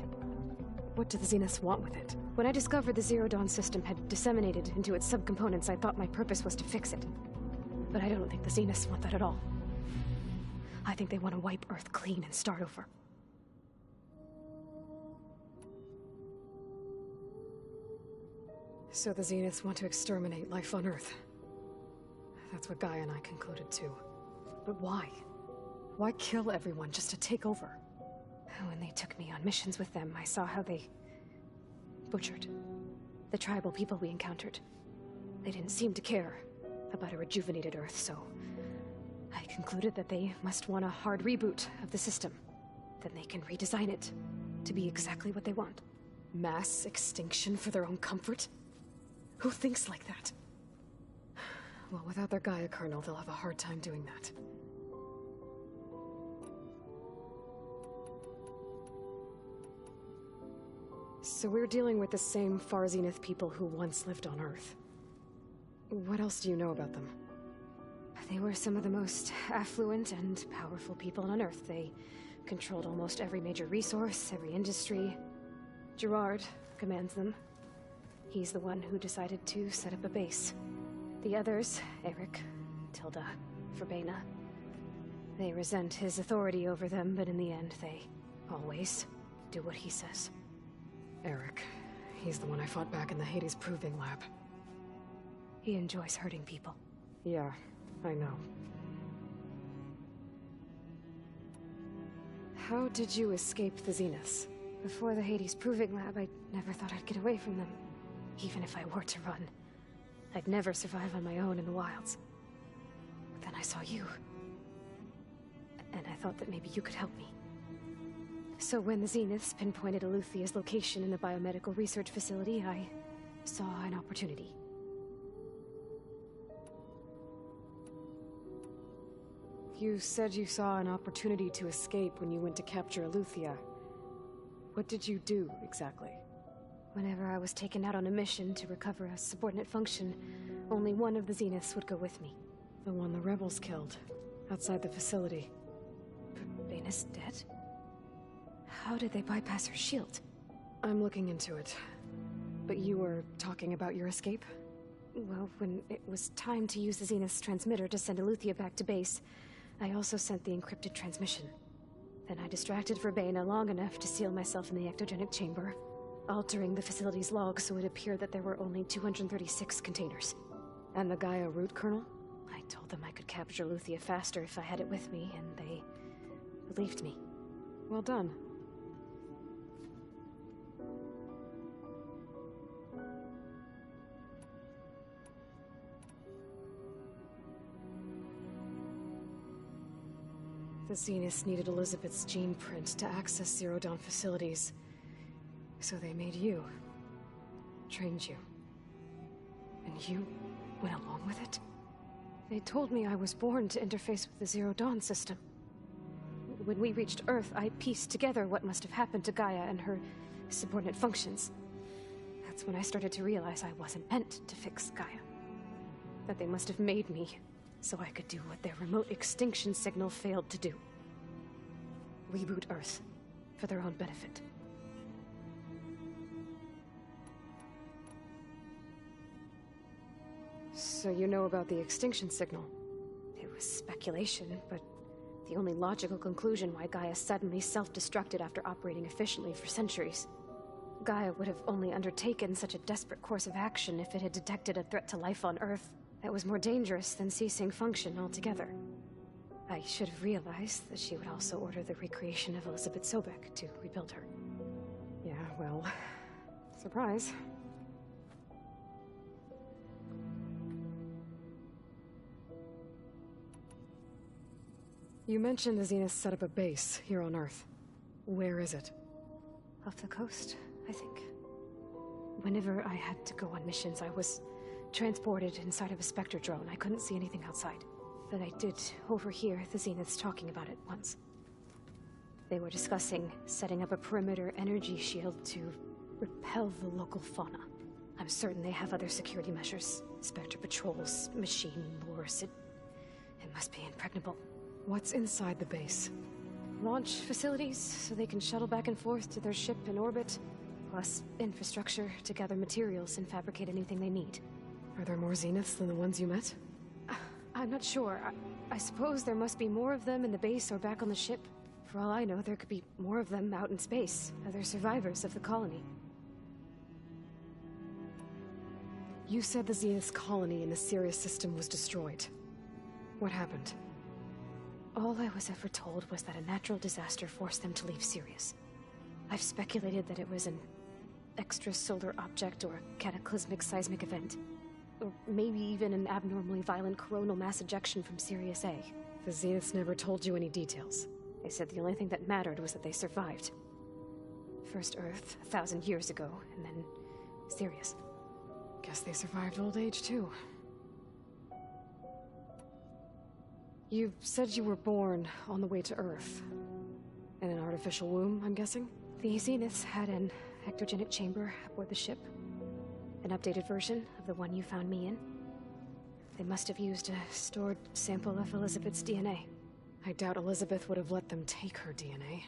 What do the Zeniths want with it? When I discovered the Zero Dawn system had disseminated into its subcomponents, I thought my purpose was to fix it. But I don't think the Zeniths want that at all. I think they want to wipe Earth clean and start over. So the Zeniths want to exterminate life on Earth. That's what Gaia and I concluded too. But why? Why kill everyone just to take over? When they took me on missions with them, I saw how they butchered the tribal people we encountered. They didn't seem to care about a rejuvenated Earth, so I concluded that they must want a hard reboot of the system. Then they can redesign it to be exactly what they want. Mass extinction for their own comfort? Who thinks like that? Well, without their Gaia kernel, they'll have a hard time doing that. So we're dealing with the same Far Zenith people who once lived on Earth. What else do you know about them? They were some of the most affluent and powerful people on Earth. They controlled almost every major resource, every industry. Gerard commands them. He's the one who decided to set up a base. The others, Eric, Tilda, Verbena, they resent his authority over them, but in the end, they always do what he says. Eric. He's the one I fought back in the Hades Proving Lab. He enjoys hurting people. Yeah, I know. How did you escape the Zeniths? Before the Hades Proving Lab, I never thought I'd get away from them. Even if I were to run. I'd never survive on my own in the wilds. But then I saw you. And I thought that maybe you could help me. So when the Zeniths pinpointed Eluthia's location in the biomedical research facility, I saw an opportunity. You said you saw an opportunity to escape when you went to capture Eluthia. What did you do, exactly? Whenever I was taken out on a mission to recover a subordinate function, Only one of the Zeniths would go with me. The one the rebels killed, outside the facility. But Bane is dead? How did they bypass her shield? I'm looking into it. But you were talking about your escape? Well, when it was time to use the Zenith's transmitter to send Eleuthia back to base, I also sent the encrypted transmission. Then I distracted Verbena long enough to seal myself in the ectogenic chamber, altering the facility's log so it appeared that there were only 236 containers. And the Gaia root kernel? I told them I could capture Eleuthia faster if I had it with me, and they believed me. Well done. The Zeniths needed Elizabeth's gene print to access Zero Dawn facilities. So they made you. Trained you. And you went along with it? They told me I was born to interface with the Zero Dawn system. When we reached Earth, I pieced together what must have happened to Gaia and her subordinate functions. That's when I started to realize I wasn't meant to fix Gaia. That they must have made me so I could do what their remote extinction signal failed to do. Reboot Earth, for their own benefit. So you know about the extinction signal? It was speculation, but the only logical conclusion why Gaia suddenly self-destructed after operating efficiently for centuries. Gaia would have only undertaken such a desperate course of action if it had detected a threat to life on Earth that was more dangerous than ceasing function altogether. I should have realized that she would also order the recreation of Elizabeth Sobek to rebuild her. Yeah, well, surprise. You mentioned the Zenith set up a base here on Earth. Where is it? Off the coast, I think. Whenever I had to go on missions, I was transported inside of a Spectre drone. I couldn't see anything outside. But I did overhear the Zeniths talking about it once. They were discussing setting up a perimeter energy shield to repel the local fauna. I'm certain they have other security measures. Spectre patrols, machine wars. It must be impregnable. What's inside the base? Launch facilities, so they can shuttle back and forth to their ship in orbit. Plus infrastructure to gather materials and fabricate anything they need. Are there more Zeniths than the ones you met? I'm not sure. I suppose there must be more of them in the base or back on the ship. For all I know, there could be more of them out in space, other survivors of the colony. You said the Zenith's colony in the Sirius system was destroyed. What happened? All I was ever told was that a natural disaster forced them to leave Sirius. I've speculated that it was an extrasolar object or a cataclysmic seismic event. Or maybe even an abnormally violent coronal mass ejection from Sirius A. The Zeniths never told you any details. They said the only thing that mattered was that they survived. First Earth, 1,000 years ago, and then Sirius. Guess they survived old age, too. You said you were born on the way to Earth. In an artificial womb, I'm guessing? The Zeniths had an ectogenic chamber aboard the ship. An updated version of the one you found me in. They must have used a stored sample of Elizabeth's DNA. I doubt Elizabeth would have let them take her DNA.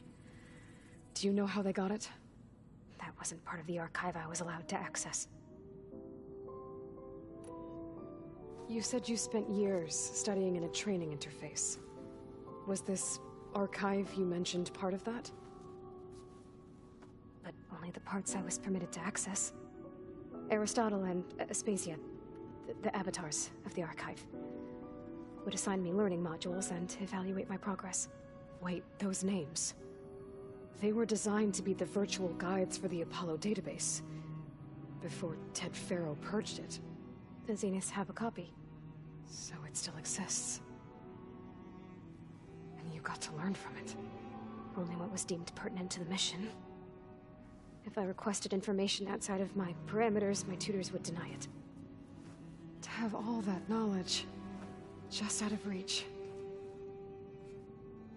Do you know how they got it? That wasn't part of the archive I was allowed to access. You said you spent years studying in a training interface. Was this archive you mentioned part of that? But only the parts I was permitted to access. Aristotle and Aspasia, the avatars of the archive, would assign me learning modules and evaluate my progress. Wait, those names. They were designed to be the virtual guides for the Apollo database, before Ted Faro purged it. The Zeniths have a copy. So it still exists. And you got to learn from it. Only what was deemed pertinent to the mission. If I requested information outside of my parameters, my tutors would deny it. To have all that knowledge, just out of reach,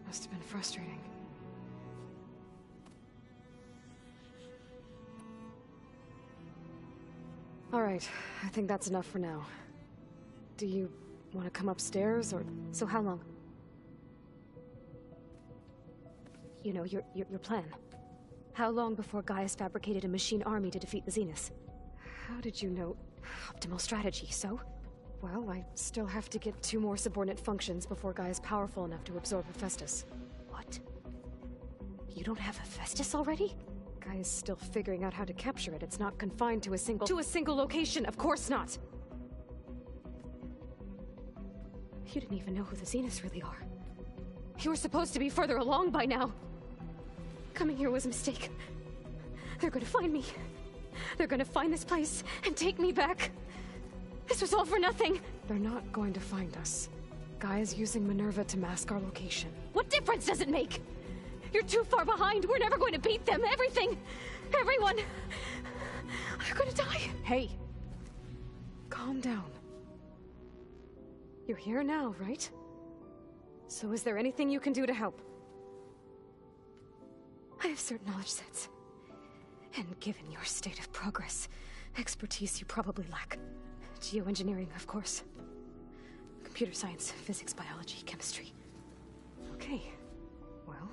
must have been frustrating. All right, I think that's enough for now. Do you want to come upstairs, or... So how long? You know, your plan. How long before Gaius fabricated a machine army to defeat the Zeniths? How did you know? Optimal strategy, so? Well, I still have to get 2 more subordinate functions before Gaia's powerful enough to absorb Hephaestus. What? You don't have Hephaestus already? Gaia's still figuring out how to capture it. It's not confined to a single location, of course not! You didn't even know who the Zeniths really are. You were supposed to be further along by now! Coming here was a mistake. They're gonna find me. They're gonna find this place and take me back. This was all for nothing! They're not going to find us. Gaia's using Minerva to mask our location. What difference does it make? You're too far behind. We're never going to beat them. Everything, everyone, they're gonna die. Hey, calm down. You're here now, right? So is there anything you can do to help? I have certain knowledge sets. And given your state of progress, expertise you probably lack. Geoengineering, of course. Computer science, physics, biology, chemistry. Okay. Well,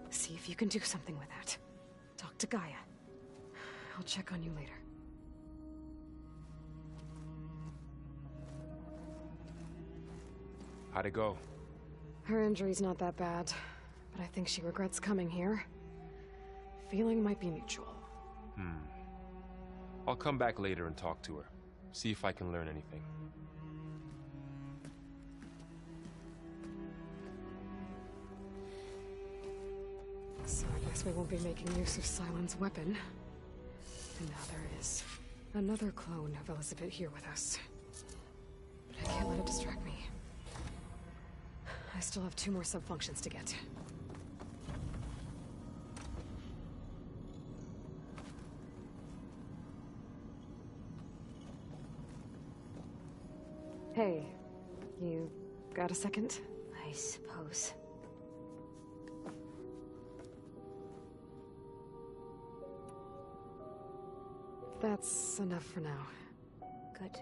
see if you can do something with that. Talk to Gaia. I'll check on you later. How'd it go? Her injury's not that bad, but I think she regrets coming here. Feeling might be mutual. I'll come back later and talk to her. See if I can learn anything. So I guess we won't be making use of Cylon's weapon. And now there is another clone of Elizabeth here with us. But I can't let it distract me. I still have 2 more sub-functions to get. Hey, you got a second? I suppose. That's enough for now. Good.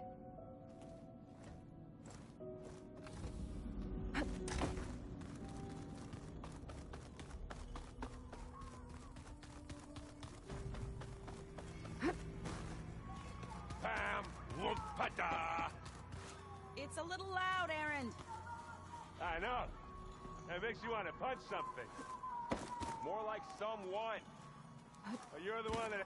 Pam Wumpada! It's a little loud, Erend. I know. That makes you want to punch something. More like someone. Oh, you're the one that...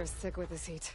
is thick with this heat.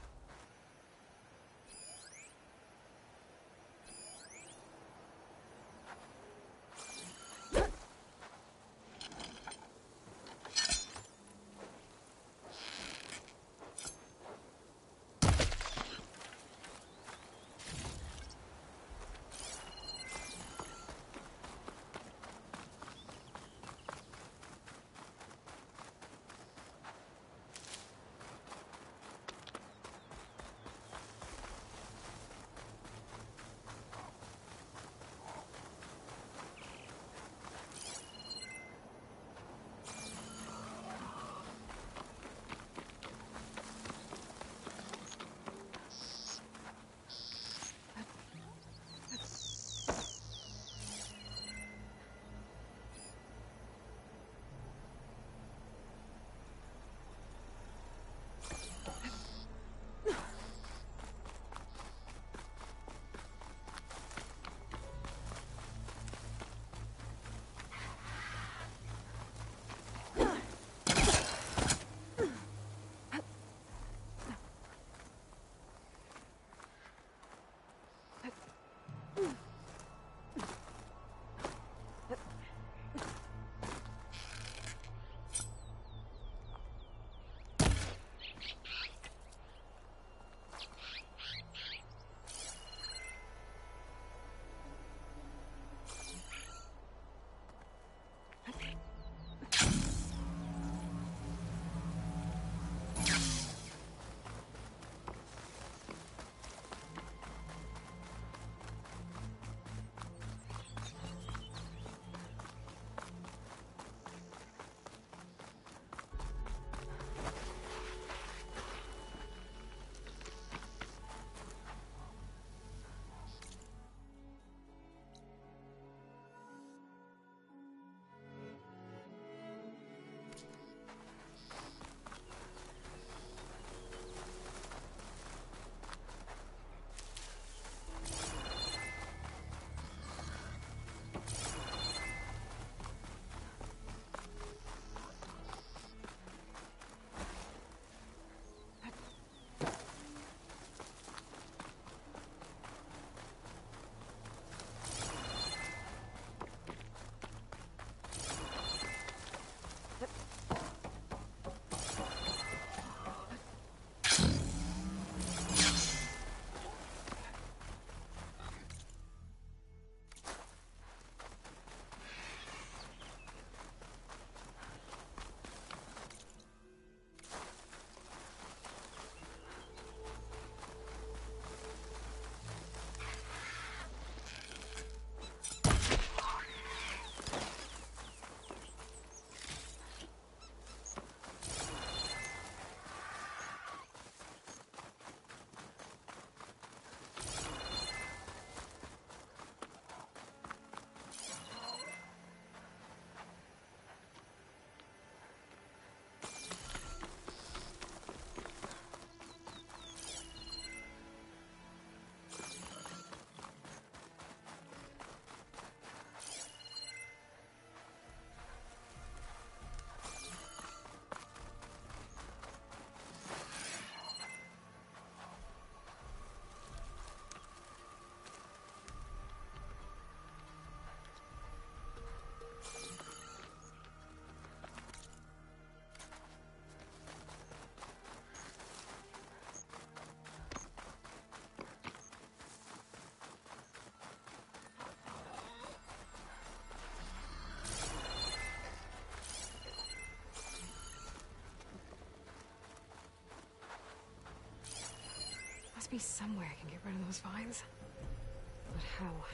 Must be somewhere I can get rid of those vines. But how?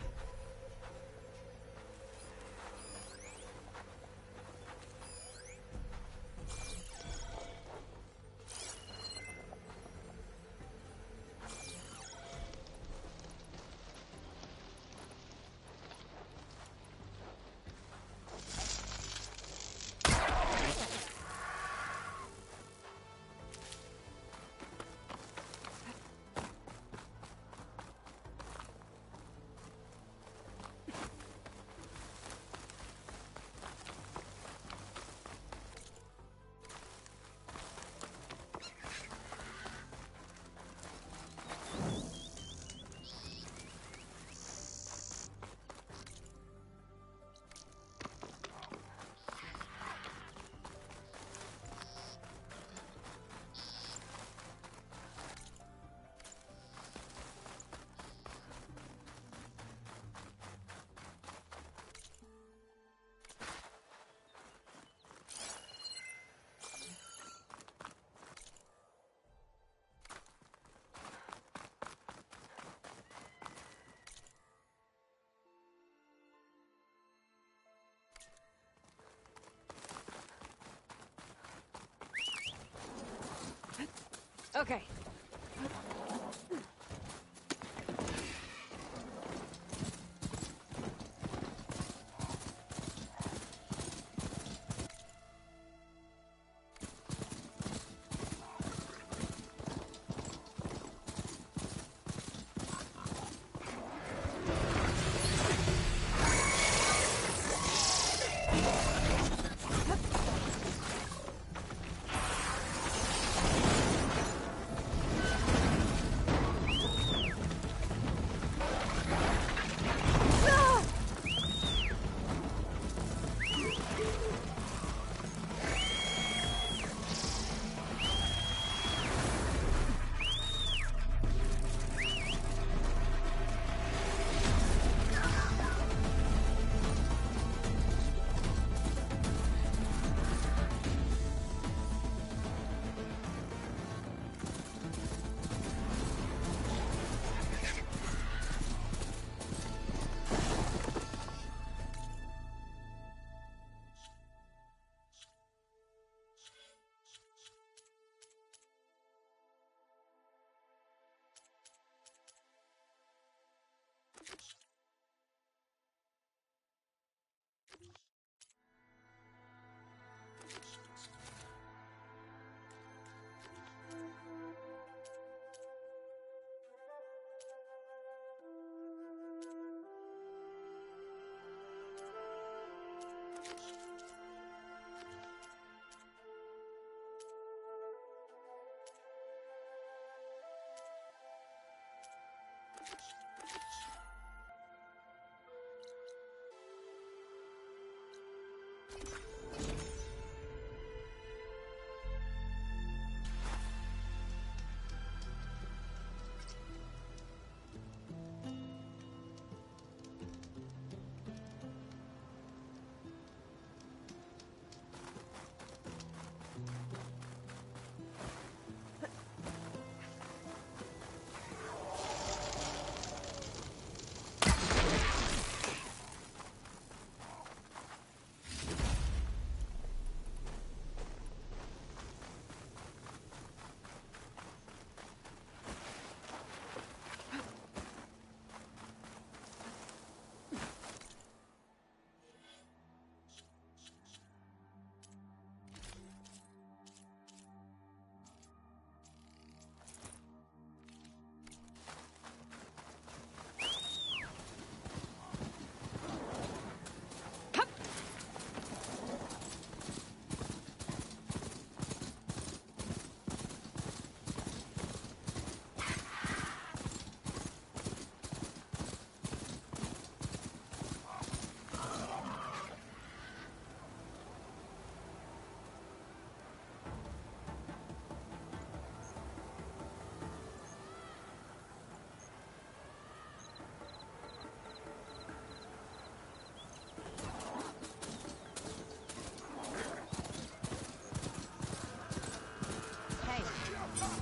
Okay.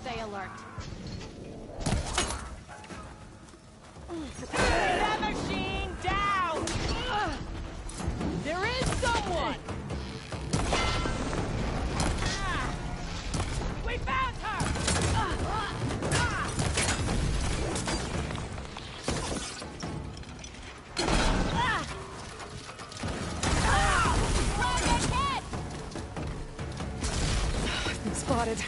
Stay alert. That machine down! There is someone! We found her! I've been spotted.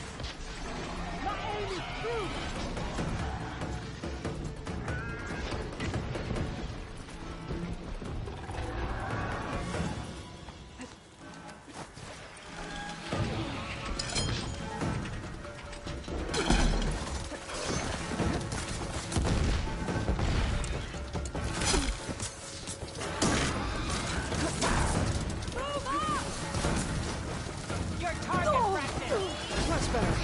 Much better.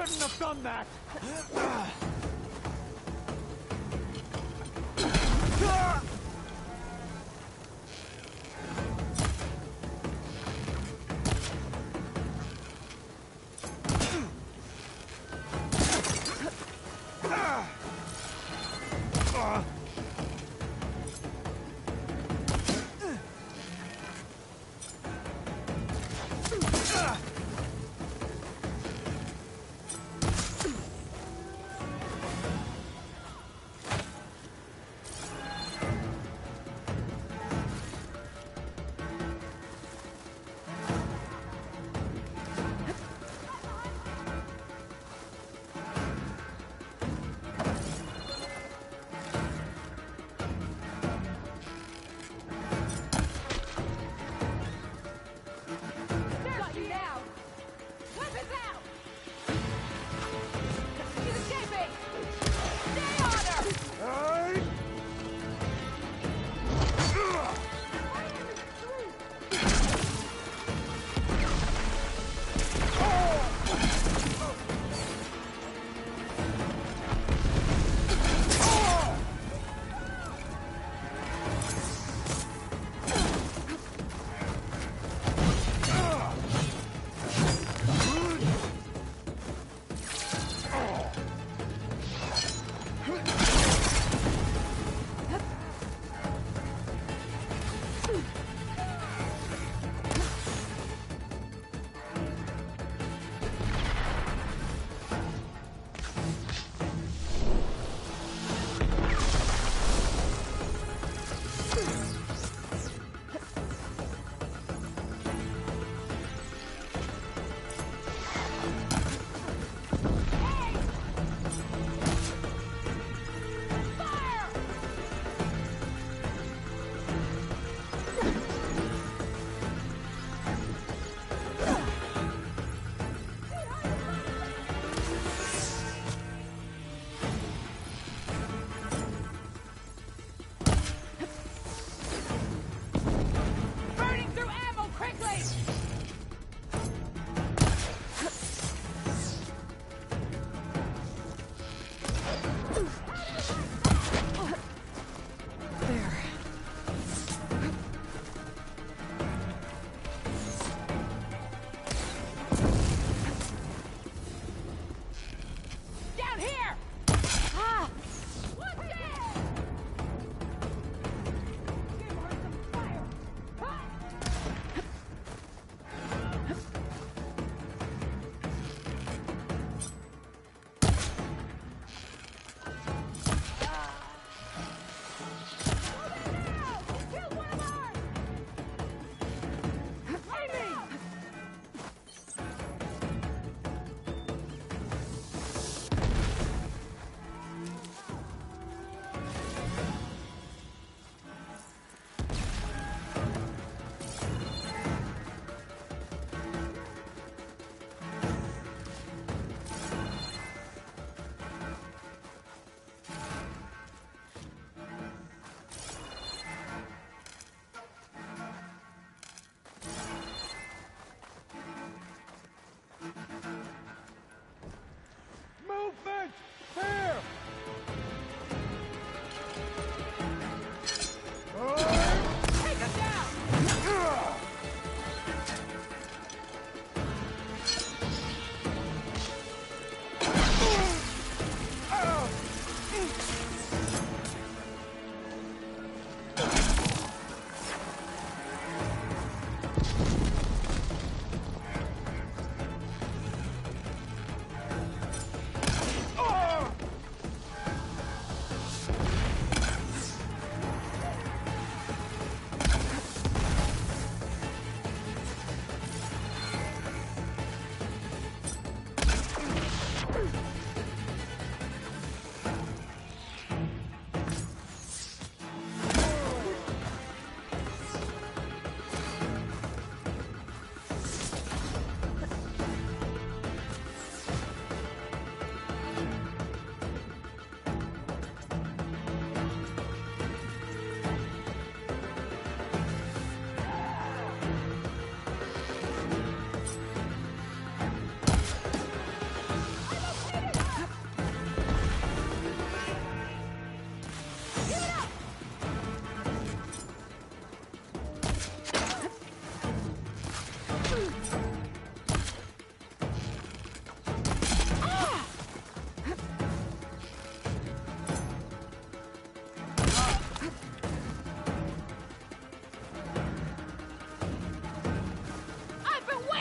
shouldn't have done that!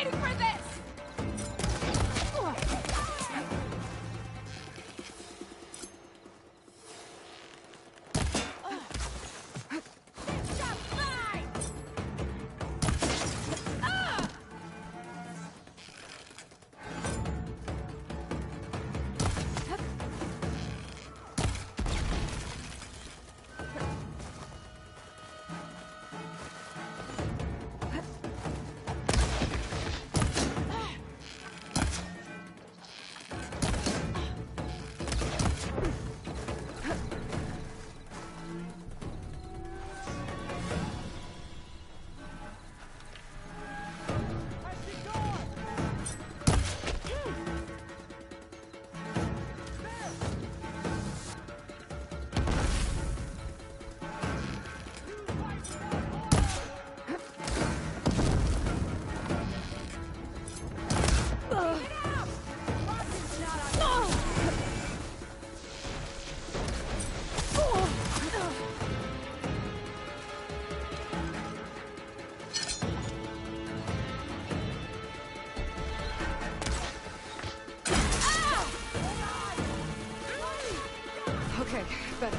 waiting for this! Okay, better.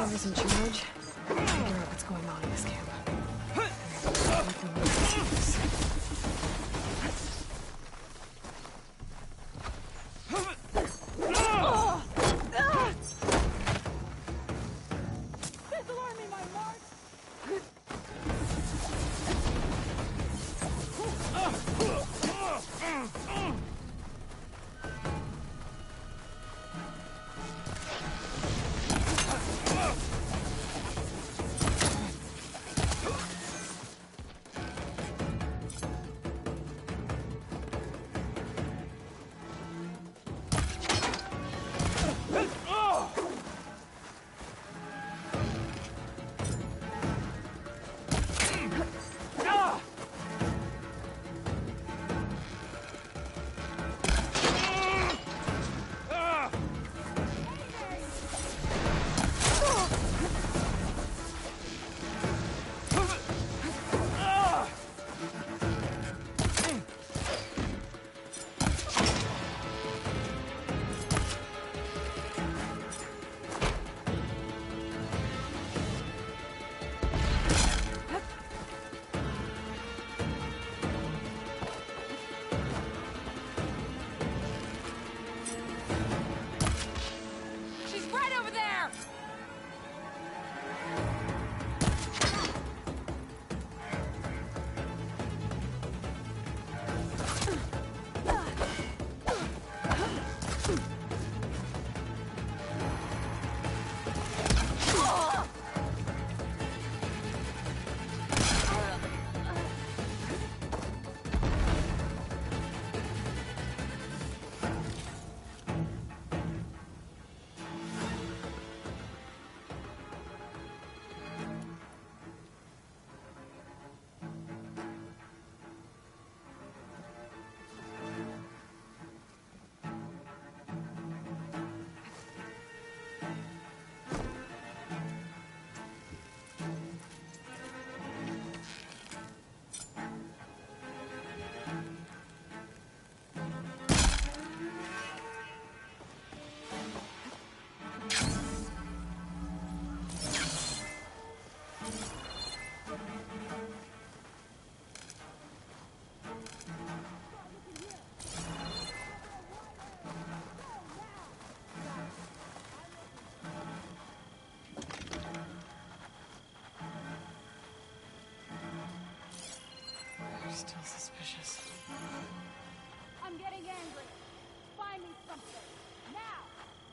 Whoever's in charge, figure out what's going on in this camp.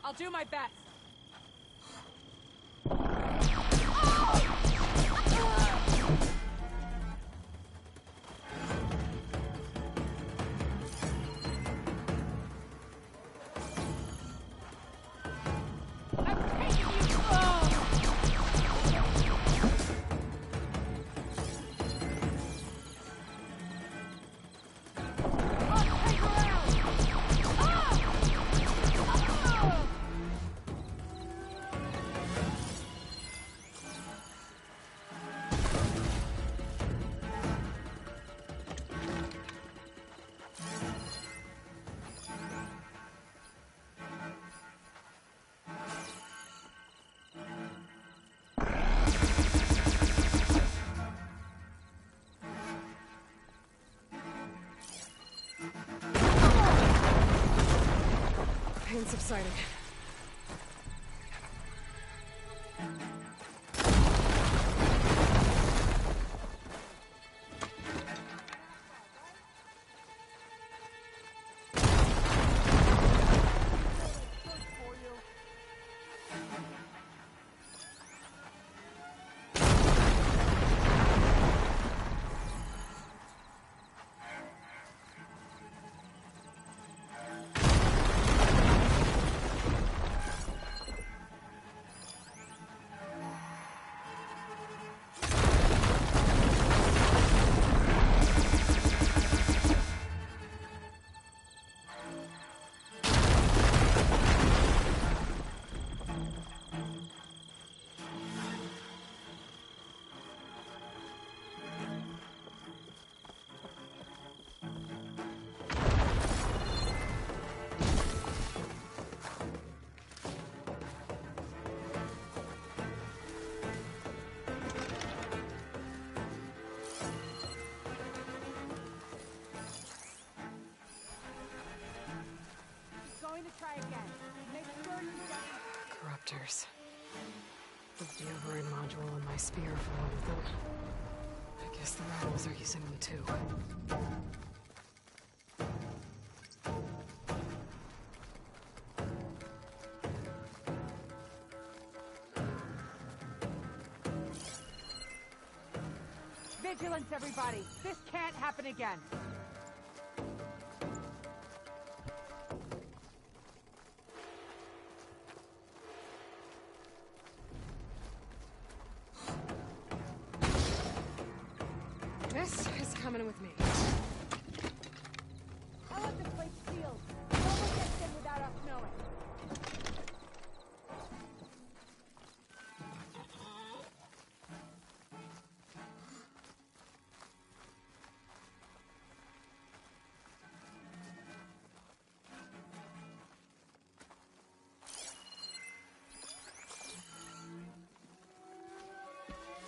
I'll do my best. Pain subsiding. Corruptors. The override module and my spear for one of them. I guess the rebels are using them too. Vigilance, everybody! This can't happen again! This is coming with me. I want this place sealed. No one gets in without us knowing.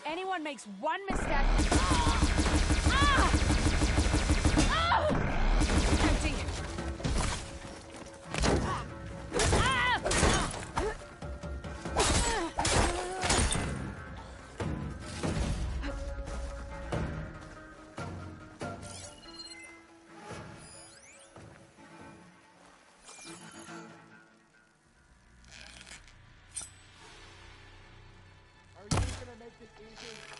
Anyone makes one mistake. Empty. Are you gonna make this easy?